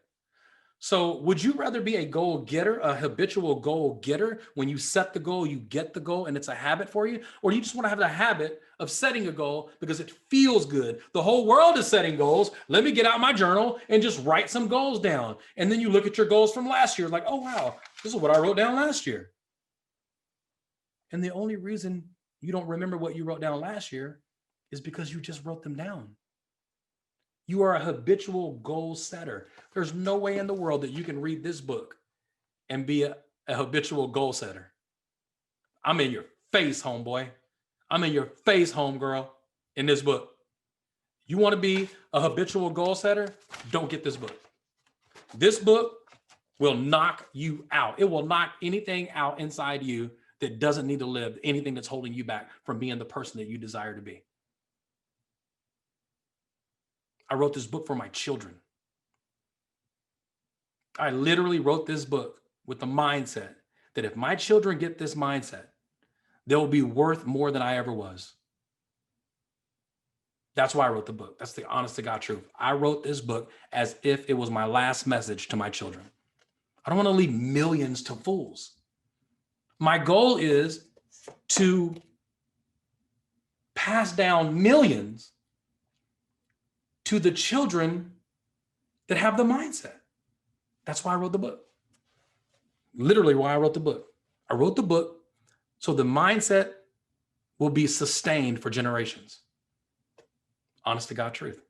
So would you rather be a goal getter, a habitual goal getter? When you set the goal, you get the goal and it's a habit for you? Or do you just want to have the habit of setting a goal because it feels good? The whole world is setting goals. Let me get out my journal and just write some goals down. And then you look at your goals from last year, like, oh, wow, this is what I wrote down last year. And the only reason you don't remember what you wrote down last year is because you just wrote them down. You are a habitual goal setter. There's no way in the world that you can read this book and be a habitual goal setter. I'm in your face, homeboy. I'm in your face, homegirl, in this book. You want to be a habitual goal setter? Don't get this book. This book will knock you out. It will knock anything out inside you that doesn't need to live, anything that's holding you back from being the person that you desire to be. I wrote this book for my children. I literally wrote this book with the mindset that if my children get this mindset, they'll be worth more than I ever was. That's why I wrote the book. That's the honest to God truth. I wrote this book as if it was my last message to my children. I don't want to leave millions to fools. My goal is to pass down millions to the children that have the mindset. That's why I wrote the book. Literally why I wrote the book. I wrote the book so the mindset will be sustained for generations. Honest to God truth.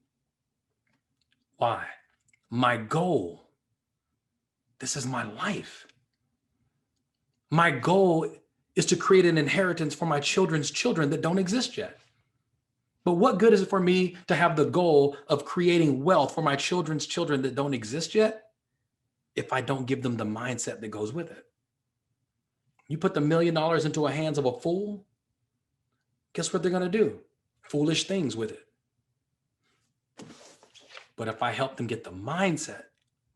Why? My goal, this is my life. My goal is to create an inheritance for my children's children that don't exist yet. But what good is it for me to have the goal of creating wealth for my children's children that don't exist yet if I don't give them the mindset that goes with it? You put the $1 million into the hands of a fool, guess what they're going to do? Foolish things with it. But if I help them get the mindset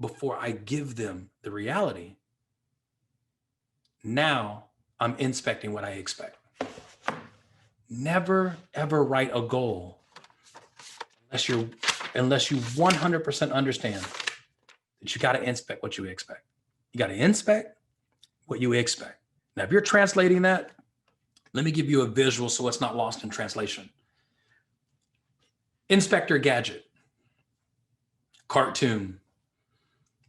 before I give them the reality, now I'm inspecting what I expect. Never, ever write a goal unless you 100% understand that you got to inspect what you expect. You got to inspect what you expect. Now, if you're translating that, let me give you a visual so it's not lost in translation. Inspector Gadget, cartoon.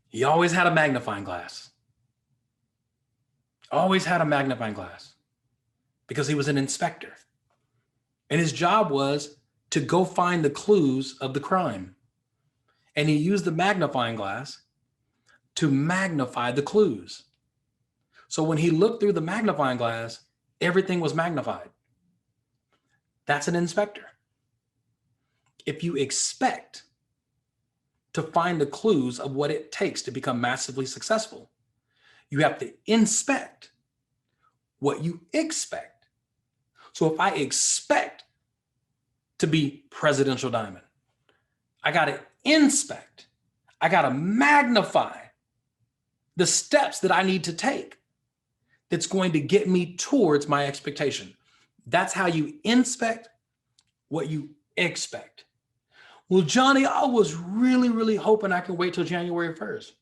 He always had a magnifying glass. Always had a magnifying glass because he was an inspector. And his job was to go find the clues of the crime. And he used the magnifying glass to magnify the clues. So when he looked through the magnifying glass, everything was magnified. That's an inspector. If you expect to find the clues of what it takes to become massively successful, you have to inspect what you expect. So if I expect to be presidential diamond, I got to inspect, I got to magnify the steps that I need to take that's going to get me towards my expectation. That's how you inspect what you expect. Well, Johnny, I was really, really hoping I could wait till January 1st.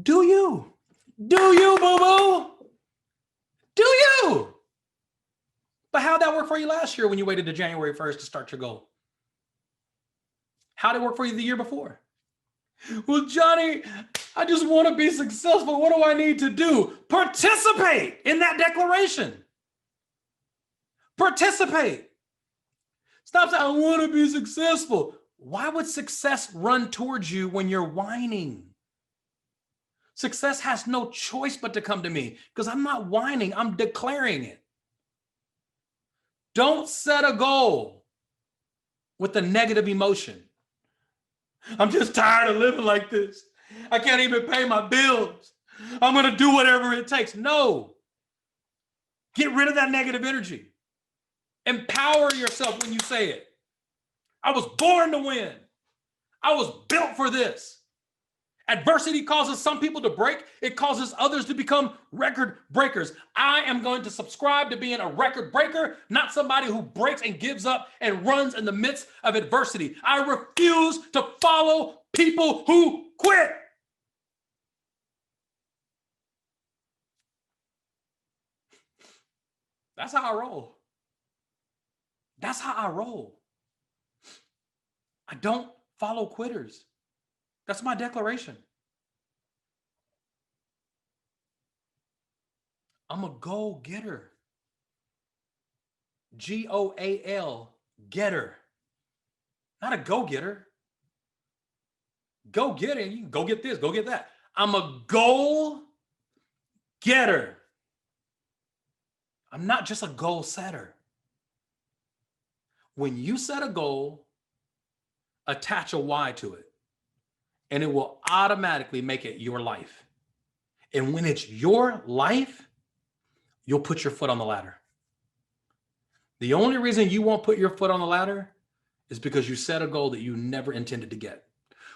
Do you? Do you, boo-boo? Do you? But how'd that work for you last year when you waited to January 1st to start your goal? How'd it work for you the year before? Well, Johnny, I just want to be successful. What do I need to do? Participate in that declaration. Participate. Stop saying, I want to be successful. Why would success run towards you when you're whining? Success has no choice but to come to me because I'm not whining, I'm declaring it. Don't set a goal with a negative emotion. I'm just tired of living like this. I can't even pay my bills. I'm going to do whatever it takes. No. Get rid of that negative energy. Empower yourself when you say it. I was born to win. I was built for this. Adversity causes some people to break. It causes others to become record breakers. I am going to subscribe to being a record breaker, not somebody who breaks and gives up and runs in the midst of adversity. I refuse to follow people who quit. That's how I roll. That's how I roll. I don't follow quitters. That's my declaration. I'm a goal-getter. G-O-A-L, getter. Not a go-getter. Go-getter, you can go get this, go get that. I'm a goal-getter. I'm not just a goal setter. When you set a goal, attach a Y to it, and it will automatically make it your life. And when it's your life, you'll put your foot on the ladder. The only reason you won't put your foot on the ladder is because you set a goal that you never intended to get.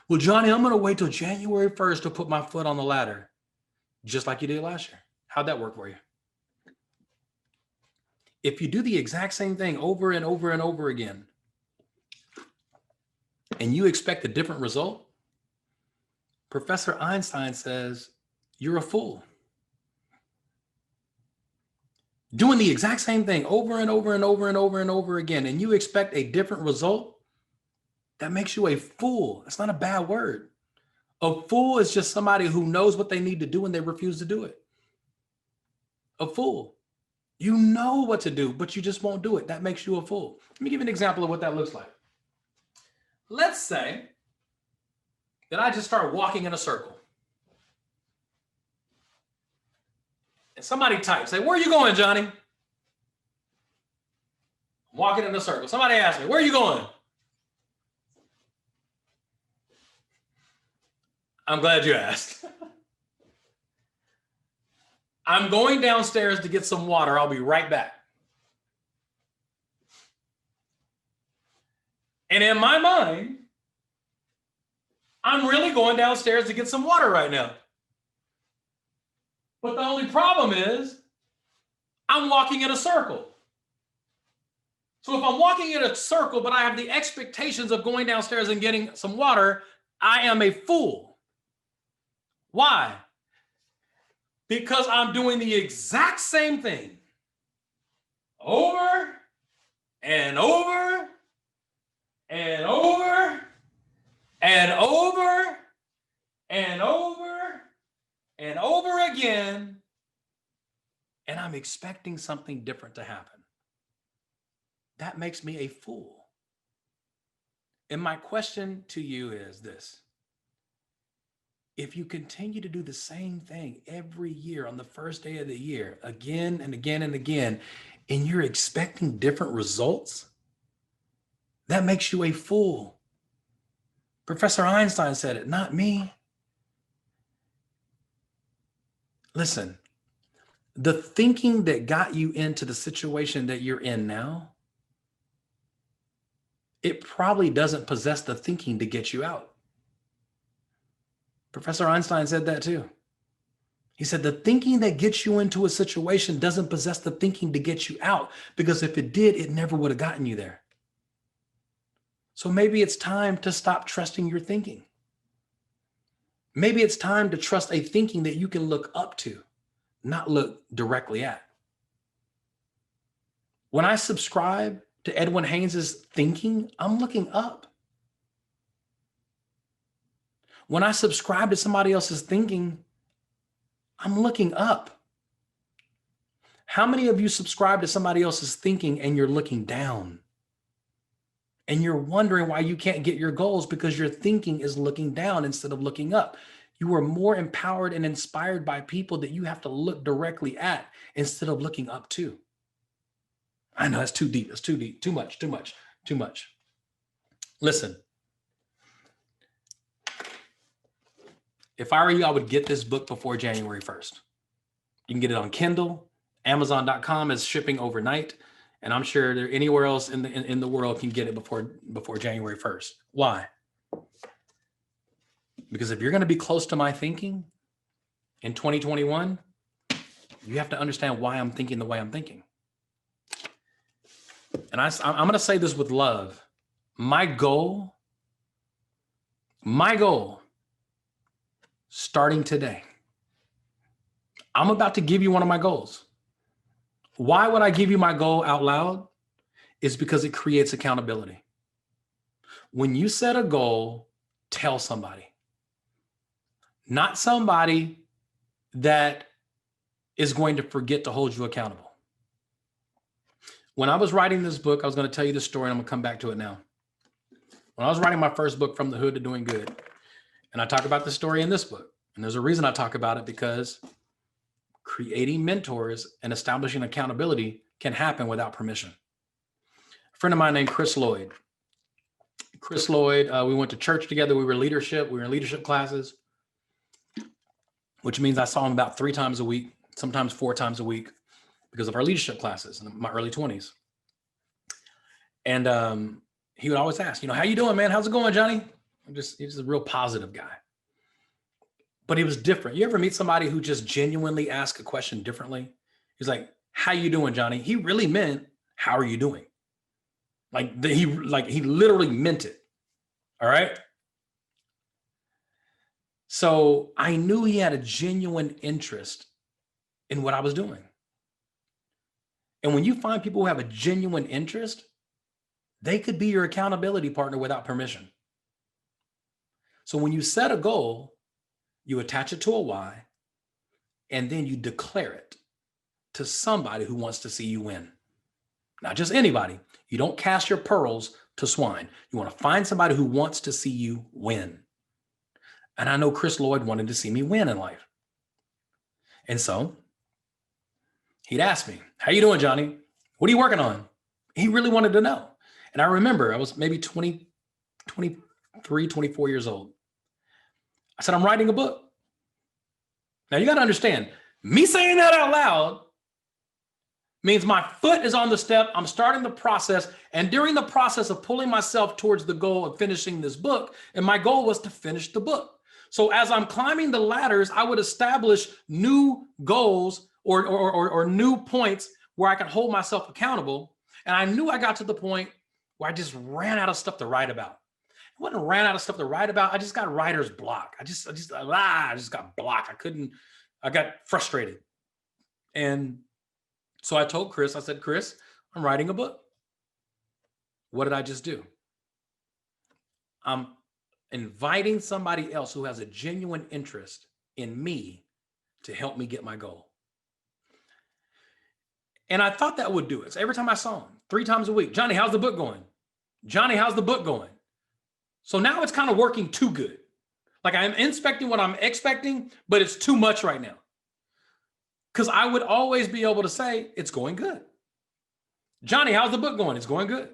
Well, Johnny, I'm going to wait till January 1st to put my foot on the ladder, just like you did last year. How'd that work for you? If you do the exact same thing over and over and over again, and you expect a different result, Professor Einstein says, you're a fool. Doing the exact same thing over and over and over and over and over again, and you expect a different result, that makes you a fool. That's not a bad word. A fool is just somebody who knows what they need to do and they refuse to do it. A fool. You know what to do, but you just won't do it. That makes you a fool. Let me give you an example of what that looks like. Let's say that I just start walking in a circle. And somebody types, say, where are you going, Johnny? I'm walking in a circle. Somebody asks me, where are you going? I'm glad you asked. I'm going downstairs to get some water. I'll be right back. And in my mind, I'm really going downstairs to get some water right now. But the only problem is I'm walking in a circle. So if I'm walking in a circle, but I have the expectations of going downstairs and getting some water, I am a fool. Why? Because I'm doing the exact same thing over and over and over and over and over and over again, and I'm expecting something different to happen. That makes me a fool. And my question to you is this. If you continue to do the same thing every year on the first day of the year, again and again and again, and you're expecting different results, that makes you a fool. Professor Einstein said it, not me. Listen, the thinking that got you into the situation that you're in now, it probably doesn't possess the thinking to get you out. Professor Einstein said that too. He said the thinking that gets you into a situation doesn't possess the thinking to get you out, because if it did, it never would have gotten you there. So maybe it's time to stop trusting your thinking. Maybe it's time to trust a thinking that you can look up to, not look directly at. When I subscribe to Edwin Haynes's thinking, I'm looking up. When I subscribe to somebody else's thinking, I'm looking up. How many of you subscribe to somebody else's thinking and you're looking down? And you're wondering why you can't get your goals, because your thinking is looking down instead of looking up. You are more empowered and inspired by people that you have to look directly at instead of looking up to. I know that's too deep. It's too deep. Too much. Listen. If I were you, I would get this book before January 1st. You can get it on Kindle. Amazon.com is shipping overnight. And I'm sure there anywhere else in the world can get it before January 1st. Why? Because if you're going to be close to my thinking in 2021, you have to understand why I'm thinking the way I'm thinking. And I'm going to say this with love. My goal, starting today, I'm about to give you one of my goals. Why would I give you my goal out loud? It's because it creates accountability. When you set a goal, tell somebody. Not somebody that is going to forget to hold you accountable. When I was writing this book, I was going to tell you the story, and I'm going to come back to it now. When I was writing my first book, From the Hood to Doing Good, and I talk about the story in this book, and there's a reason I talk about it, because creating mentors and establishing accountability can happen without permission. A friend of mine named Chris Lloyd. We went to church together. We were in leadership classes, which means I saw him about 3 times a week, sometimes 4 times a week, because of our leadership classes in my early 20s. And he would always ask, how you doing, man? How's it going, Johnny? He's a real positive guy. But he was different. You ever meet somebody who just genuinely asks a question differently? He's like, how you doing, Johnny? He really meant, how are you doing? He literally meant it. All right. So I knew he had a genuine interest in what I was doing. And when you find people who have a genuine interest, they could be your accountability partner without permission. So when you set a goal, you attach it to a why, and then you declare it to somebody who wants to see you win. Not just anybody. You don't cast your pearls to swine. You want to find somebody who wants to see you win. And I know Chris Lloyd wanted to see me win in life. And so he'd ask me, how you doing, Johnny? What are you working on? He really wanted to know. And I remember I was maybe 23, 24 years old. I said, I'm writing a book. Now you got to understand, me saying that out loud means my foot is on the step. I'm starting the process. And during the process of pulling myself towards the goal of finishing this book, and my goal was to finish the book. So as I'm climbing the ladders, I would establish new goals or new points where I can hold myself accountable. And I knew I got to the point where I just ran out of stuff to write about. I wasn't ran out of stuff to write about. I just got writer's block. I just got blocked. I got frustrated. And so I told Chris, I said, Chris, I'm writing a book. What did I just do? I'm inviting somebody else who has a genuine interest in me to help me get my goal. And I thought that would do it. So every time I saw him, 3 times a week, Johnny, how's the book going? Johnny, how's the book going? So now it's kind of working too good. Like I'm inspecting what I'm expecting, but it's too much right now. Because I would always be able to say, it's going good. Johnny, how's the book going? It's going good.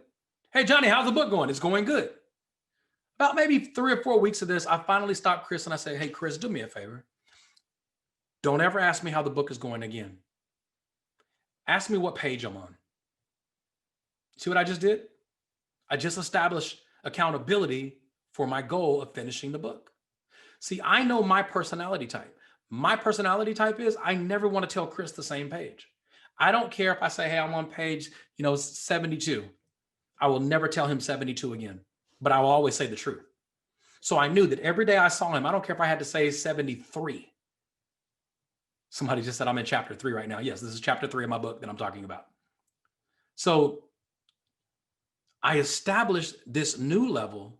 Hey, Johnny, how's the book going? It's going good. About maybe 3 or 4 weeks of this, I finally stopped Chris and I say, hey, Chris, do me a favor. Don't ever ask me how the book is going again. Ask me what page I'm on. See what I just did? I just established accountability for my goal of finishing the book. See, I know my personality type. My personality type is I never want to tell Chris the same page. I don't care if I say, hey, I'm on page, 72. I will never tell him 72 again, but I will always say the truth. So I knew that every day I saw him, I don't care if I had to say 73. Somebody just said I'm in chapter 3 right now. Yes, this is chapter 3 of my book that I'm talking about. So I established this new level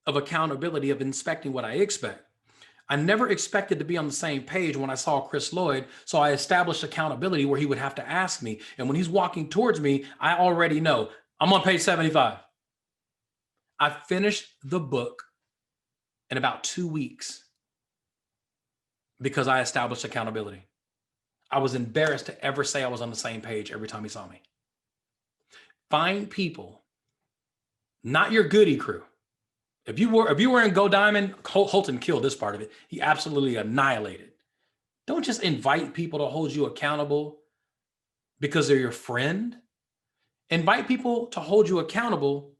of accountability of inspecting what I expect. I never expected to be on the same page when I saw Chris Lloyd. So I established accountability where he would have to ask me. And when he's walking towards me, I already know I'm on page 75. I finished the book in about 2 weeks because I established accountability. I was embarrassed to ever say I was on the same page every time he saw me. Find people, not your goody crew. If you were in Go Diamond, Holton killed this part of it. He absolutely annihilated. Don't just invite people to hold you accountable because they're your friend. Invite people to hold you accountable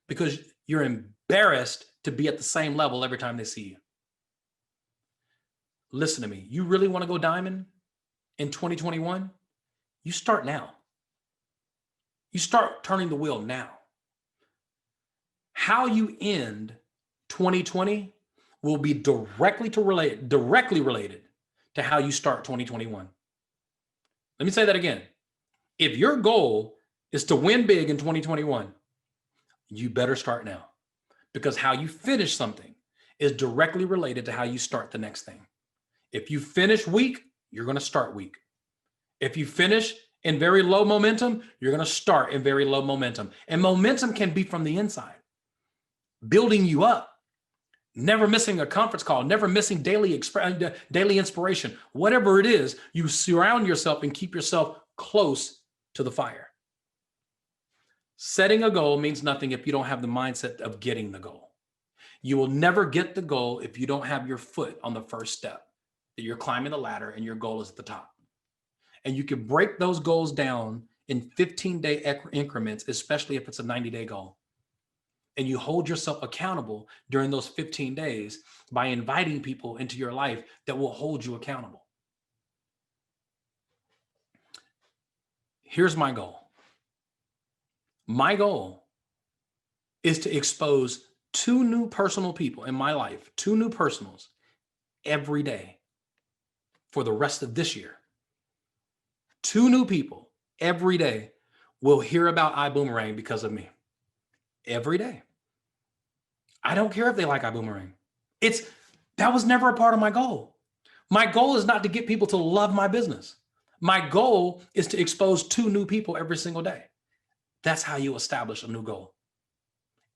because you're embarrassed to be at the same level every time they see you. Listen to me. You really want to go diamond in 2021? You start now. You start turning the wheel now. How you end 2020 will be directly related to how you start 2021. Let me say that again. If your goal is to win big in 2021, you better start now, because how you finish something is directly related to how you start the next thing. If you finish weak, you're going to start weak. If you finish in very low momentum, you're going to start in very low momentum. And momentum can be from the inside, building you up, never missing a conference call, never missing daily inspiration. Whatever it is, you surround yourself and keep yourself close to the fire. Setting a goal means nothing if you don't have the mindset of getting the goal. You will never get the goal if you don't have your foot on the first step, that you're climbing the ladder and your goal is at the top. And you can break those goals down in 15-day increments, especially if it's a 90-day goal. And you hold yourself accountable during those 15 days by inviting people into your life that will hold you accountable. Here's my goal. My goal is to expose 2 new personal people in my life, 2 new personals every day for the rest of this year. 2 new people every day will hear about Ibüümerang because of me. Every day. I don't care if they like Ibüümerang. That was never a part of my goal. My goal is not to get people to love my business. My goal is to expose 2 new people every single day. That's how you establish a new goal.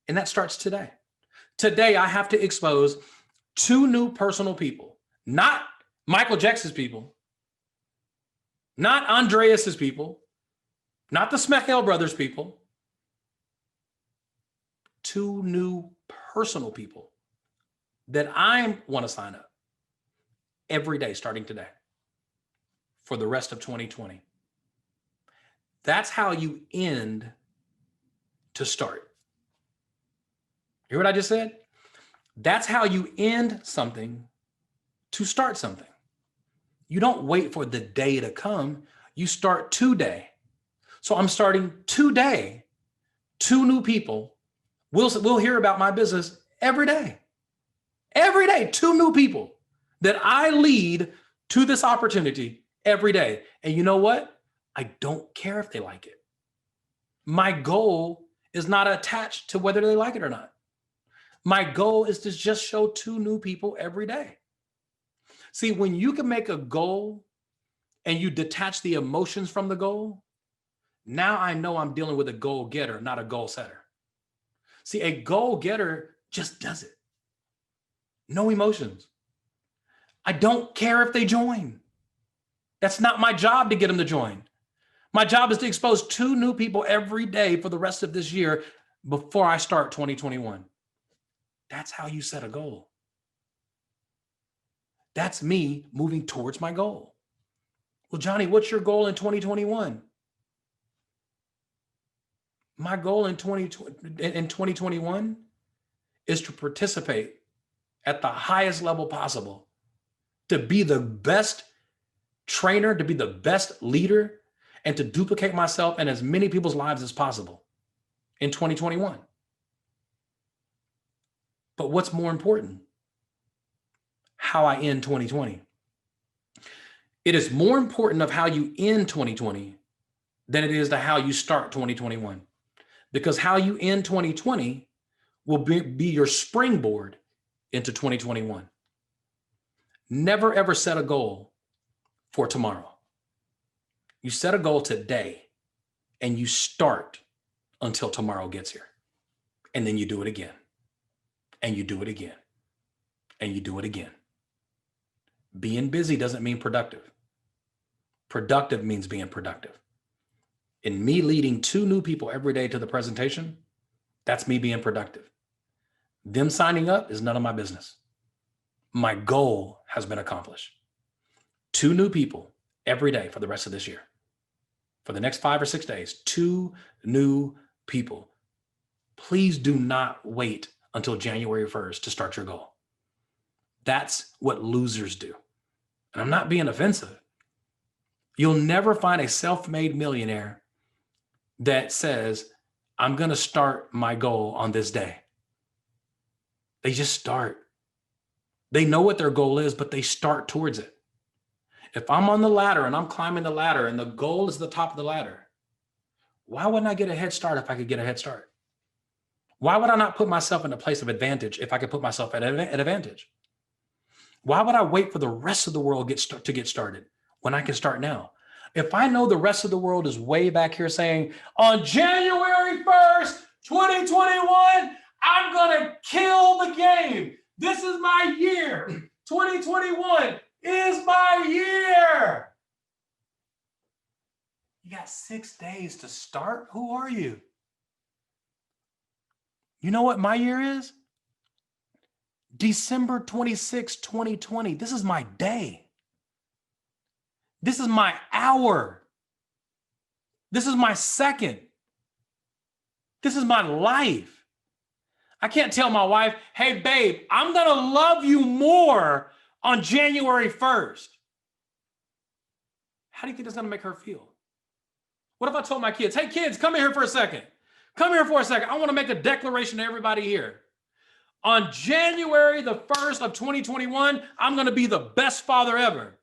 And that starts today. Today, I have to expose 2 new personal people, not Michael Jackson's people, not Andreas's people, not the Smeckel brothers people, 2 new personal people that I want to sign up every day starting today for the rest of 2020. That's how you end to start. Hear what I just said? That's how you end something to start something. You don't wait for the day to come. You start today. So I'm starting today. 2 new people will hear about my business every day. Every day, 2 new people that I lead to this opportunity every day. And you know what? I don't care if they like it. My goal is not attached to whether they like it or not. My goal is to just show 2 new people every day. See, when you can make a goal and you detach the emotions from the goal, now I know I'm dealing with a goal getter, not a goal setter. See, a goal getter just does it. No emotions. I don't care if they join. That's not my job to get them to join. My job is to expose 2 new people every day for the rest of this year before I start 2021. That's how you set a goal. That's me moving towards my goal. Well, Johnny, what's your goal in 2021? My goal in 2021 is to participate at the highest level possible, to be the best trainer, to be the best leader, and to duplicate myself in as many people's lives as possible in 2021. But what's more important? How I end 2020. It is more important of how you end 2020 than it is to how you start 2021. Because how you end 2020 will be your springboard into 2021. Never ever set a goal for tomorrow. You set a goal today and you start until tomorrow gets here. And then you do it again. And you do it again. And you do it again. Being busy doesn't mean productive. Productive means being productive. In me leading 2 new people every day to the presentation, that's me being productive. Them signing up is none of my business. My goal has been accomplished. 2 new people every day for the rest of this year. For the next 5 or 6 days, 2 new people. Please do not wait until January 1st to start your goal. That's what losers do. And I'm not being offensive. You'll never find a self-made millionaire that says, I'm going to start my goal on this day. They just start. They know what their goal is, but they start towards it. If I'm on the ladder and I'm climbing the ladder and the goal is the top of the ladder, why wouldn't I get a head start if I could get a head start? Why would I not put myself in a place of advantage if I could put myself at an advantage? Why would I wait for the rest of the world to get started when I can start now? If I know the rest of the world is way back here saying, on January 1st, 2021, I'm going to kill the game. This is my year. 2021 is my year. You got 6 days to start? Who are you? You know what my year is? December 26, 2020. This is my day. This is my hour. This is my second. This is my life. I can't tell my wife, hey, babe, I'm going to love you more on January 1st. How do you think that's going to make her feel? What if I told my kids, hey, kids, come here for a second. Come here for a second. I want to make a declaration to everybody here. On January the 1st of 2021, I'm going to be the best father ever.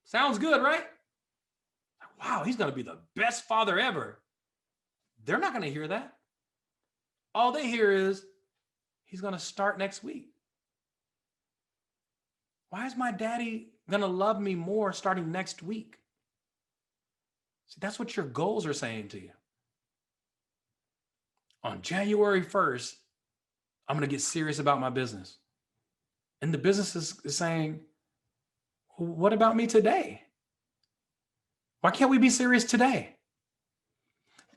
Sounds good, right? Wow, he's going to be the best father ever. They're not going to hear that. All they hear is he's going to start next week. Why is my daddy going to love me more starting next week? See, that's what your goals are saying to you. On January 1st, I'm going to get serious about my business. And the business is saying, what about me today? Why can't we be serious today?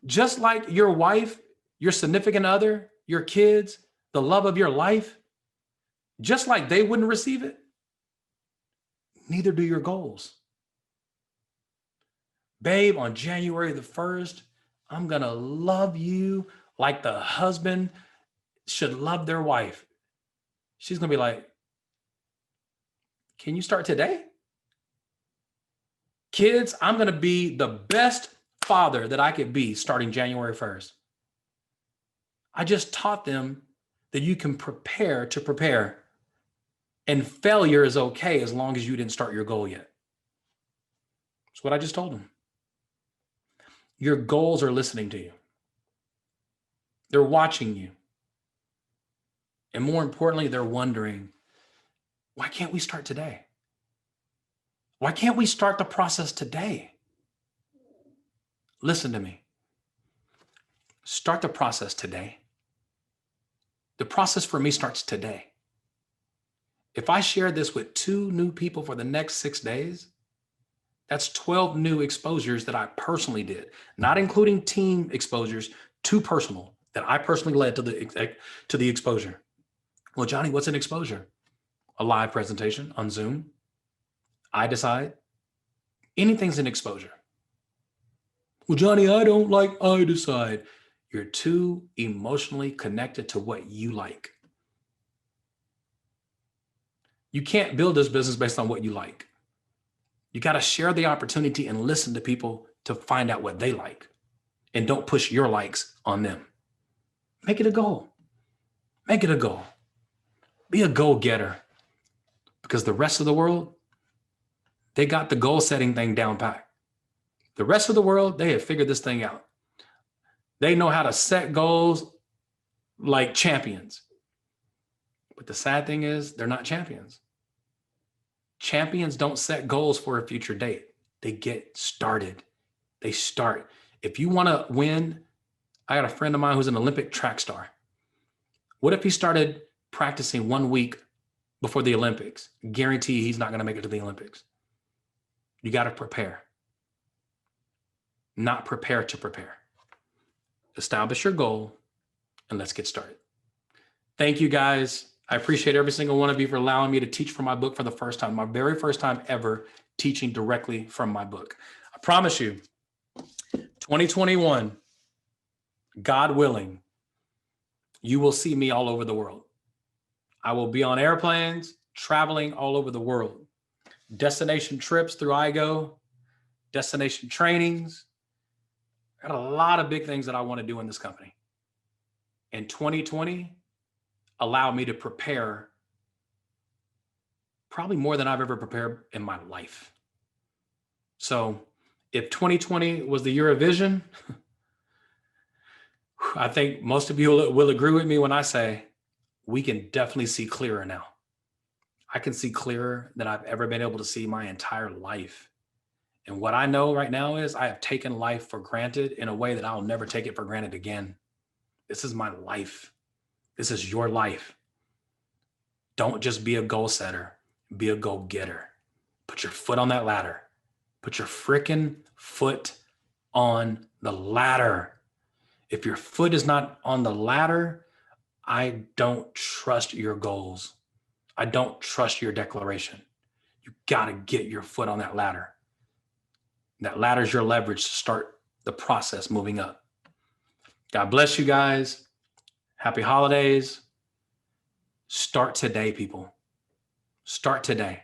Just like your wife, your significant other, your kids, the love of your life, just like they wouldn't receive it, neither do your goals. Babe, on January the 1st, I'm going to love you like the husband should love their wife. She's going to be like, can you start today? Kids, I'm going to be the best father that I could be starting January 1st. I just taught them that you can prepare to prepare, and failure is okay as long as you didn't start your goal yet. That's what I just told them. Your goals are listening to you. They're watching you. And more importantly, they're wondering, why can't we start today? Why can't we start the process today? Listen to me. Start the process today. The process for me starts today. If I share this with 2 new people for the next 6 days, that's 12 new exposures that I personally did, not including team exposures, 2 personal that I personally led to the exposure. Well, Johnny, what's an exposure? A live presentation on Zoom. I decide. Anything's an exposure. Well, Johnny, I don't like I decide. You're too emotionally connected to what you like. You can't build this business based on what you like. You got to share the opportunity and listen to people to find out what they like. And don't push your likes on them. Make it a goal. Make it a goal. Be a goal-getter. Because the rest of the world, they got the goal-setting thing down pat. The rest of the world, they have figured this thing out. They know how to set goals like champions. But the sad thing is, they're not champions. Champions don't set goals for a future date. They get started. They start. If you want to win, I got a friend of mine who's an Olympic track star. What if he started practicing 1 week before the Olympics? Guarantee he's not going to make it to the Olympics. You got to prepare. Not prepare to prepare. Establish your goal and let's get started. Thank you guys. I appreciate every single one of you for allowing me to teach from my book for the first time, my very first time ever teaching directly from my book. I promise you, 2021, God willing, you will see me all over the world. I will be on airplanes, traveling all over the world. Destination trips through IGO, destination trainings. I got a lot of big things that I want to do in this company. And 2020 allowed me to prepare probably more than I've ever prepared in my life. So if 2020 was the year of vision, I think most of you will agree with me when I say we can definitely see clearer now. I can see clearer than I've ever been able to see my entire life. And what I know right now is I have taken life for granted in a way that I'll never take it for granted again. This is my life. This is your life. Don't just be a goal setter, be a goal getter. Put your foot on that ladder. Put your freaking foot on the ladder. If your foot is not on the ladder, I don't trust your goals. I don't trust your declaration. You got to get your foot on that ladder. That ladder is your leverage to start the process moving up. God bless you guys. Happy holidays. Start today, people. Start today.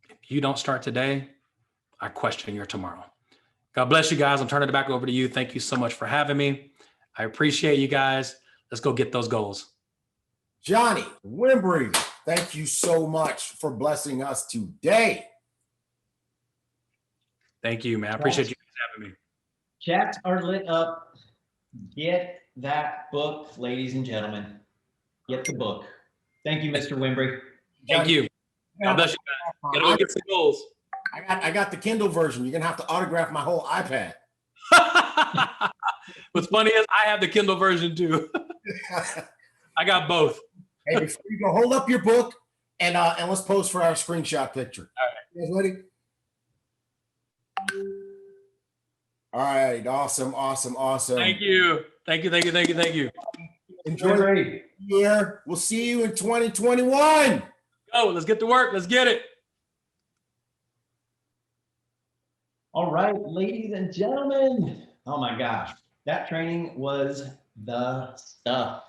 If you don't start today, I question your tomorrow. God bless you guys. I'm turning it back over to you. Thank you so much for having me. I appreciate you guys. Let's go get those goals. Johnny Wimbrey, thank you so much for blessing us today. Thank you, man. I appreciate you guys having me. Chats are lit up. Get that book, ladies and gentlemen. Get the book. Thank you, Mr. Wimbrey. Thank you. God bless you guys. Gotta go get some goals. I got the Kindle version. You're gonna have to autograph my whole iPad. What's funny is I have the Kindle version too. I got both. Hey, before you go, hold up your book and let's pose for our screenshot picture. All right. You guys ready? All right, awesome. Thank you. Enjoy the year. We'll see you in 2021. Go, let's get to work. Let's get it. All right, ladies and gentlemen. Oh my gosh, that training was the stuff.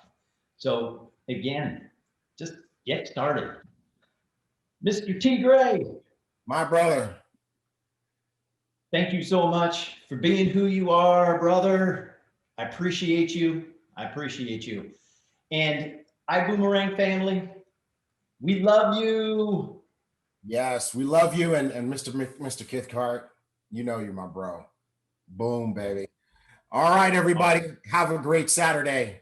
So again, just get started. Mr. T. Gray. My brother. Thank you so much for being who you are, brother. I appreciate you. And Ibüümerang family, we love you. Yes, we love you. And Mr. Cathcart, you know you're my bro. Boom, baby. All right, everybody. Have a great Saturday.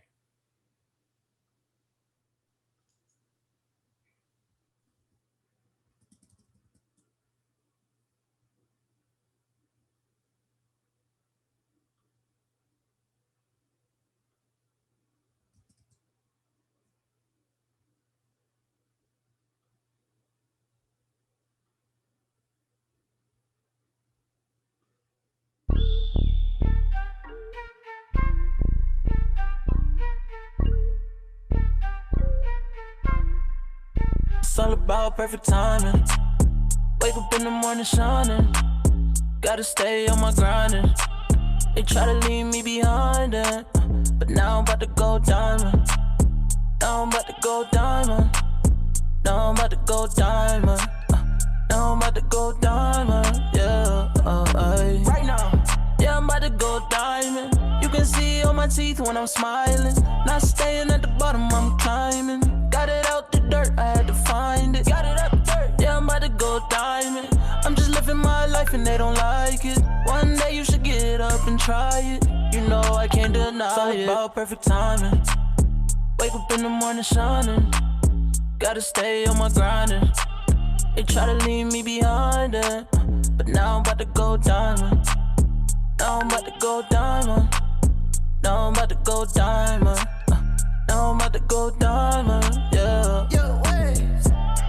It's all about perfect timing. Wake up in the morning shining. Gotta stay on my grinding. They try to leave me behind it, but now I'm about to go diamond. Now I'm about to go diamond. Now I'm about to go diamond. Now I'm about to go diamond. Yeah, right now. Yeah, I'm about to go diamond. You can see all my teeth when I'm smiling. Not staying at the bottom, I'm climbing. Got it out the dirt, I had to find it. Got it out the dirt. Yeah, I'm about to go diamond. I'm just living my life and they don't like it. One day you should get up and try it. You know I can't deny it. It's all about perfect timing. Wake up in the morning shining. Gotta stay on my grinding. They try to leave me behind it, but now I'm about to go diamond. Now I'm about to go diamond. Now I'm about to go diamond. Now I'm about to go diamond, yeah. Yo, wait.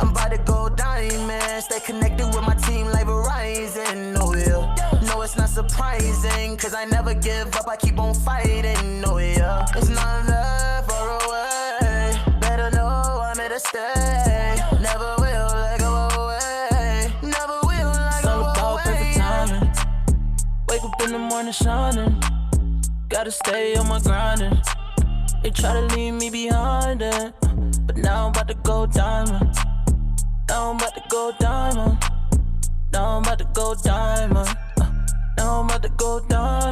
I'm about to go diamond. Stay connected with my team like Verizon. Oh yeah. No, it's not surprising, cause I never give up. I keep on fighting. Oh yeah. It's not that far away. Better know I'm here to stay. Never will let go away. Never will let go away. It's all about perfect timing. Wake up in the morning shining. Gotta stay on my grinding. They try to leave me behind it, but now I'm about to go diamond. Now I'm about to go diamond. Now I'm about to go diamond. Now I'm about to go diamond.